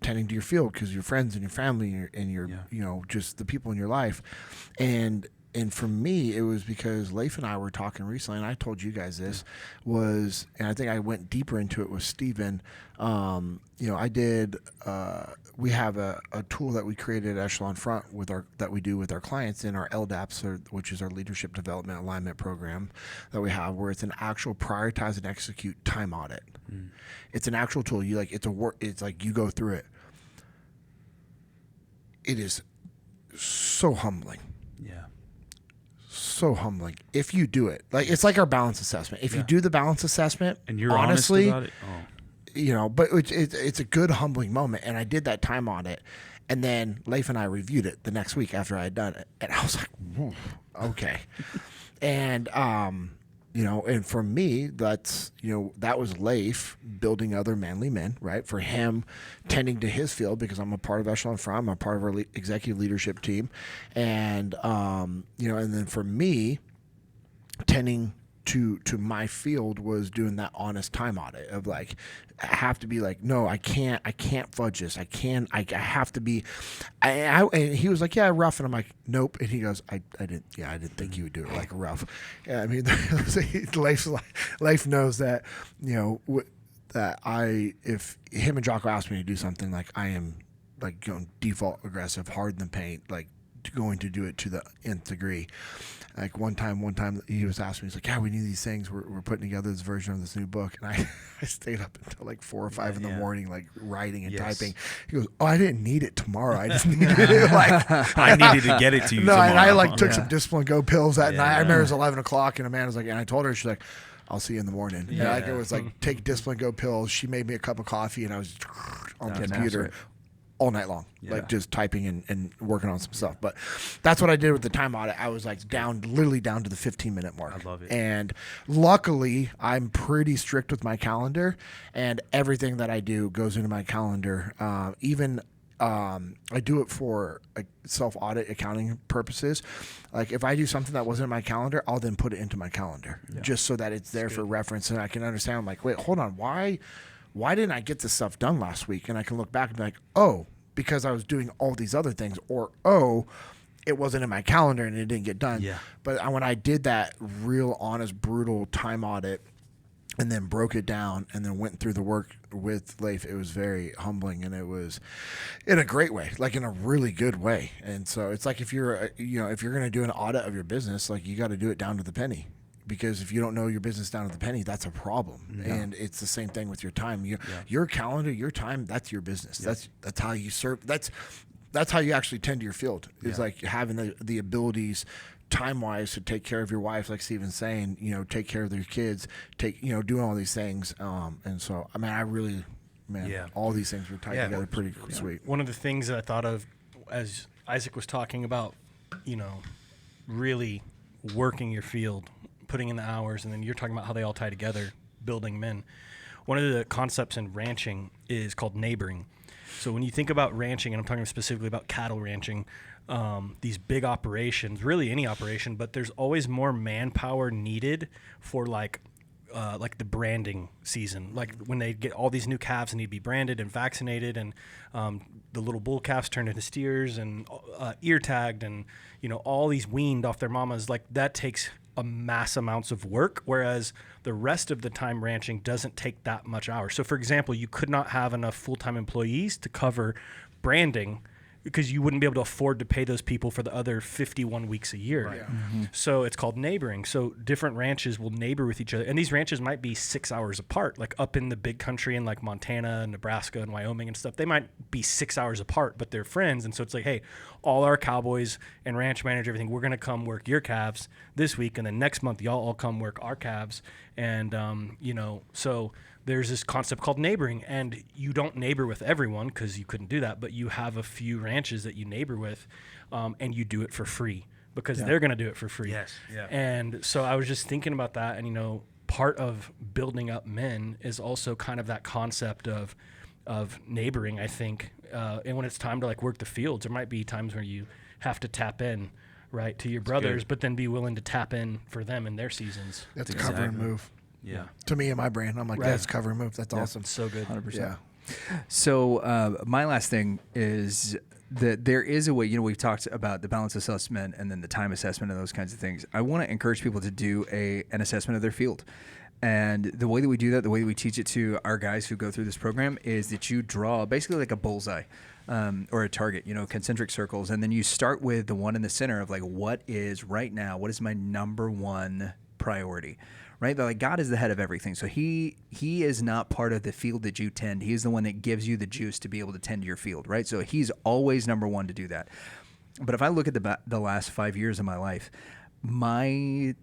tending to your field, because your friends and your family and your you know, just the people in your life. And for me, it was because Leif and I were talking recently, and I told you guys this, and I think I went deeper into it with Steven. You know, I did, we have a tool that we created at Echelon Front that we do with our clients in our LDAPs, which is our Leadership Development Alignment Program that we have, where it's an actual prioritize and execute time audit. It's an actual tool. It's like you go through it. It is so humbling. So humbling if you do it. Like, it's like our balance assessment. If you do the balance assessment, and you're honestly, honest about it, you know, but it's a good humbling moment. And I did that time audit, and then Leif and I reviewed it the next week after I had done it, and I was like, okay. And you know, and for me, that's, you know, that was Leif building other manly men, right? For him tending to his field, because I'm a part of Echelon Front, I'm a part of our executive leadership team. And, you know, and then for me, tending to my field was doing that honest time audit of like, I have to be like, no, I can't fudge this. I have to be, and he was like, yeah, rough. And I'm like, nope. And he goes, I didn't think you would do it like rough. Yeah, I mean, Leif knows that, you know, that if him and Jocko asked me to do something, like, I am like going default aggressive, hard in the paint, like going to do it to the nth degree. Like one time he was asking me, he's like, yeah, we need these things. We're putting together this version of this new book. And I stayed up until like 4 or 5 in the morning, like writing and typing. He goes, oh, I didn't need it tomorrow. I just needed it. Like, I needed to get it to you tomorrow. And I like took some Discipline Go pills that night. I remember it was 11 o'clock and Amanda's like, and I told her, she's like, I'll see you in the morning. Yeah. And like it was like, take Discipline Go pills. She made me a cup of coffee and I was on the computer all night long, like just typing and working on some stuff. But that's what I did with the time audit. I was like literally down to the 15-minute mark. I love it. And luckily, I'm pretty strict with my calendar, and everything that I do goes into my calendar. I do it for like self-audit accounting purposes. Like if I do something that wasn't in my calendar, I'll then put it into my calendar just so that it's there for reference and I can understand. I'm like, wait, hold on, why didn't I get this stuff done last week? And I can look back and be like, oh, because I was doing all these other things, or oh, it wasn't in my calendar and it didn't get done. Yeah. But when I did that real honest, brutal time audit and then broke it down and then went through the work with Leif, it was very humbling, and it was in a great way, like in a really good way. And so it's like if you're going to do an audit of your business, like you got to do it down to the penny. Because if you don't know your business down to the penny, that's a problem. Yeah. And it's the same thing with your time. Your calendar, your time, that's your business. Yeah. That's how you serve. That's how you actually tend to your field. It's like having the abilities time-wise to take care of your wife, like Steven's saying, take care of their kids, doing all these things. And so, I mean, I really, all these things were tied together pretty sweet. One of the things that I thought of as Isaac was talking about, really working your field, putting in the hours, and then you're talking about how they all tie together, building men. One of the concepts in ranching is called neighboring. So when you think about ranching, and I'm talking specifically about cattle ranching, these big operations, really any operation, but there's always more manpower needed for like the branding season. Like when they get all these new calves that need to be branded and vaccinated, and the little bull calves turned into steers and ear tagged, and all these weaned off their mamas. Like that takes a mass amounts of work, whereas the rest of the time ranching doesn't take that much hours. So for example, you could not have enough full-time employees to cover branding because you wouldn't be able to afford to pay those people for the other 51 weeks a year. Right. Mm-hmm. So it's called neighboring. So different ranches will neighbor with each other. And these ranches might be 6 hours apart, like up in the big country in like Montana and Nebraska and Wyoming and stuff. They might be 6 hours apart, but they're friends. And so it's like, hey, all our cowboys and ranch manager, everything, we're going to come work your calves this week. And then next month, y'all all come work our calves. And, so there's this concept called neighboring, and you don't neighbor with everyone because you couldn't do that, but you have a few ranches that you neighbor with, and you do it for free because they're going to do it for free. Yes. Yeah. And so I was just thinking about that, and part of building up men is also kind of that concept of neighboring, I think. And when it's time to like work the fields, there might be times where you have to tap in, right, to your brothers, but then be willing to tap in for them in their seasons. That's a cover and move. Yeah. To me and my brain, I'm like, that's cover and move. That's awesome. So good. 100%. Yeah. So my last thing is that there is a way, we've talked about the balance assessment and then the time assessment and those kinds of things. I want to encourage people to do an assessment of their field. And the way that we do that, the way that we teach it to our guys who go through this program is that you draw basically like a bullseye or a target, concentric circles. And then you start with the one in the center of like, what is my number one priority? Right? But like God is the head of everything. So he is not part of the field that you tend. He is the one that gives you the juice to be able to tend to your field, right? So he's always number one to do that. But if I look at the last 5 years of my life, my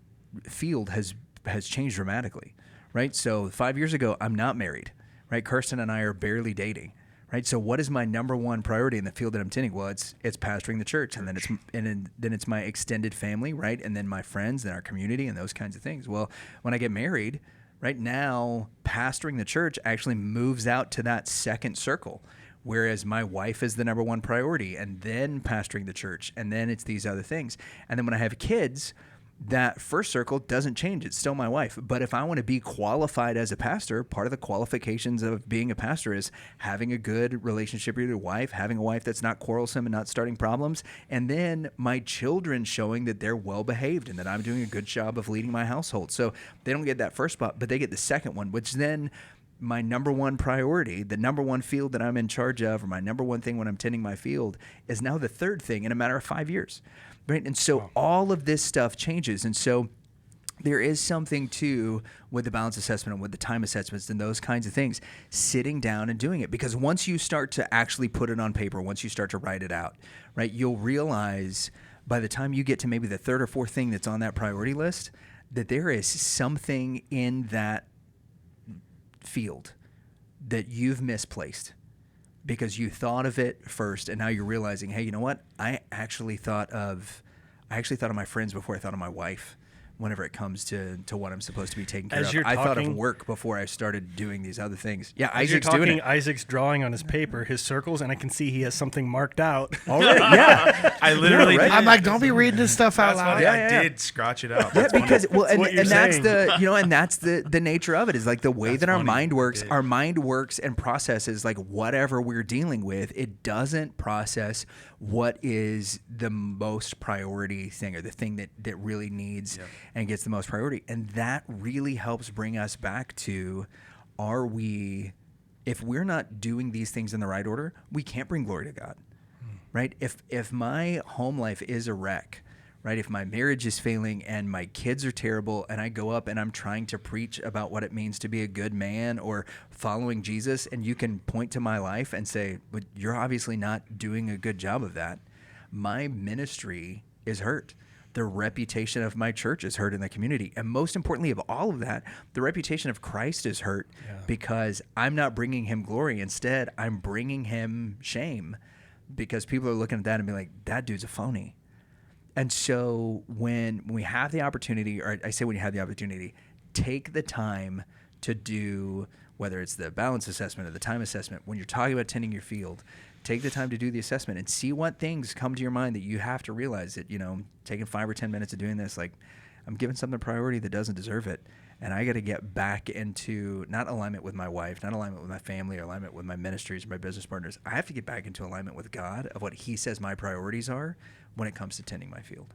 field has changed dramatically, right? So 5 years ago, I'm not married, right? Kirsten and I are barely dating. Right. So what is my number one priority in the field that I'm tending? Well, it's pastoring the church, and then it's my extended family, right? And then my friends and our community and those kinds of things. Well, when I get married, right now, pastoring the church actually moves out to that second circle, whereas my wife is the number one priority, and then pastoring the church, and then it's these other things. And then when I have kids, that first circle doesn't change. It's still my wife. But if I want to be qualified as a pastor, part of the qualifications of being a pastor is having a good relationship with your wife, having a wife that's not quarrelsome and not starting problems, and then my children showing that they're well-behaved and that I'm doing a good job of leading my household. So they don't get that first spot, but they get the second one, which then my number one priority, the number one field that I'm in charge of, or my number one thing when I'm tending my field, is now the third thing in a matter of 5 years, right? And so all of this stuff changes. And so there is something too with the balance assessment and with the time assessments and those kinds of things, sitting down and doing it. Because once you start to actually put it on paper, once you start to write it out, right, you'll realize by the time you get to maybe the third or fourth thing that's on that priority list, that there is something in that field that you've misplaced because you thought of it first, and now you're realizing, hey, you know what? I actually thought of my friends before I thought of my wife. Whenever it comes to what I'm supposed to be taking care As of, you're I thought of talking- work before I started doing these other things. Yeah, As you're Isaac's doing talking, it Isaac's drawing on his paper, his circles, and I can see he has something marked out. already. Yeah, I literally Yeah, right? did. I'm like, don't be reading this stuff out That's loud. funny. Yeah, I yeah. did scratch it out. Yeah, That's because funny. well, and, what you're and that's saying. and that's the nature of it is like the way That's that our funny. mind works. Yeah. Our mind works and processes like whatever we're dealing with. It doesn't process what is the most priority thing or the thing that really needs and gets the most priority. And that really helps bring us back to, if we're not doing these things in the right order, we can't bring glory to God, right? If my home life is a wreck, right? If my marriage is failing and my kids are terrible and I go up and I'm trying to preach about what it means to be a good man or following Jesus, and you can point to my life and say, but you're obviously not doing a good job of that, my ministry is hurt. The reputation of my church is hurt in the community. And most importantly of all of that, the reputation of Christ is hurt because I'm not bringing him glory. Instead, I'm bringing him shame because people are looking at that and be like, that dude's a phony. And so when we have the opportunity, or I say when you have the opportunity, take the time to do, whether it's the balance assessment or the time assessment, when you're talking about tending your field, take the time to do the assessment and see what things come to your mind that you have to realize that, taking 5 or 10 minutes of doing this, like I'm giving something priority that doesn't deserve it. And I got to get back into not alignment with my wife, not alignment with my family, or alignment with my ministries or my business partners. I have to get back into alignment with God of what he says my priorities are when it comes to tending my field.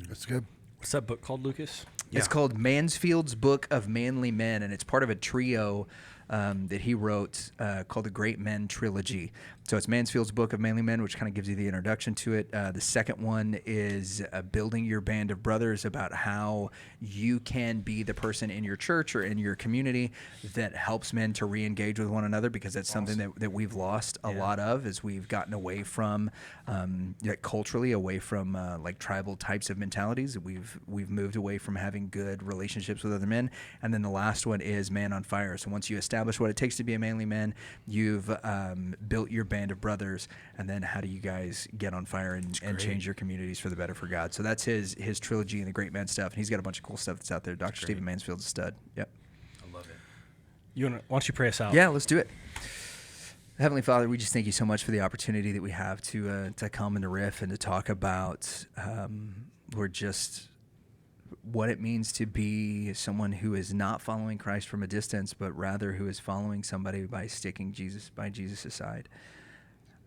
That's good. What's that book called, Lucas? It's called Mansfield's Book of Manly Men, and it's part of a trio that he wrote called the Great Men Trilogy. So it's Mansfield's Book of Manly Men, which kind of gives you the introduction to it. The second one is Building Your Band of Brothers, about how you can be the person in your church or in your community that helps men to re-engage with one another, because that's something that we've lost a lot of as we've gotten away from, culturally, away from like tribal types of mentalities. We've moved away from having good relationships with other men. And then the last one is Man on Fire. So once you establish what it takes to be a manly man, you've built your band of brothers, and then how do you guys get on fire and change your communities for the better for God? So that's his trilogy and the Great Men stuff, and he's got a bunch of cool stuff that's out there. Dr. Stephen Mansfield's a stud. Yep. I love it. Why don't you pray us out? Yeah, let's do it. Heavenly Father, we just thank you so much for the opportunity that we have to come and to riff and to talk about, Lord, just what it means to be someone who is not following Christ from a distance, but rather who is following somebody by sticking by Jesus' side.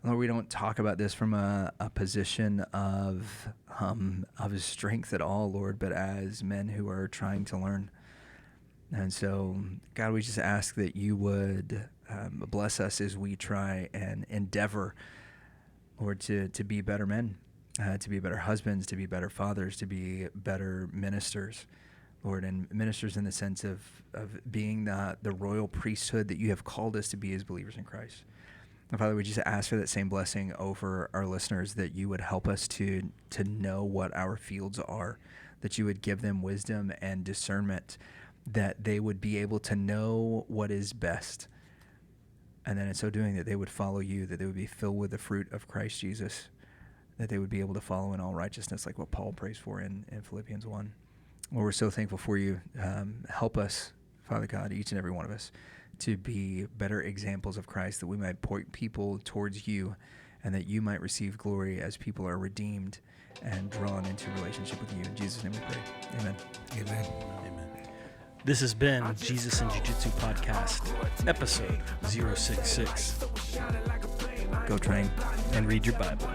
Lord, we don't talk about this from a position of strength at all, Lord, but as men who are trying to learn. And so, God, we just ask that you would bless us as we try and endeavor, Lord, to be better men, to be better husbands, to be better fathers, to be better ministers, Lord, and ministers in the sense of being the royal priesthood that you have called us to be as believers in Christ. And Father, we just ask for that same blessing over our listeners, that you would help us to know what our fields are, that you would give them wisdom and discernment, that they would be able to know what is best. And then in so doing, that they would follow you, that they would be filled with the fruit of Christ Jesus, that they would be able to follow in all righteousness, like what Paul prays for in Philippians 1. Lord, we're so thankful for you. Help us, Father God, each and every one of us, to be better examples of Christ, that we might point people towards you, and that you might receive glory as people are redeemed and drawn into relationship with you. In Jesus' name we pray. Amen. Amen. Amen. This has been Jesus and Jiu-Jitsu Podcast, episode 066. Go train. And read your Bible.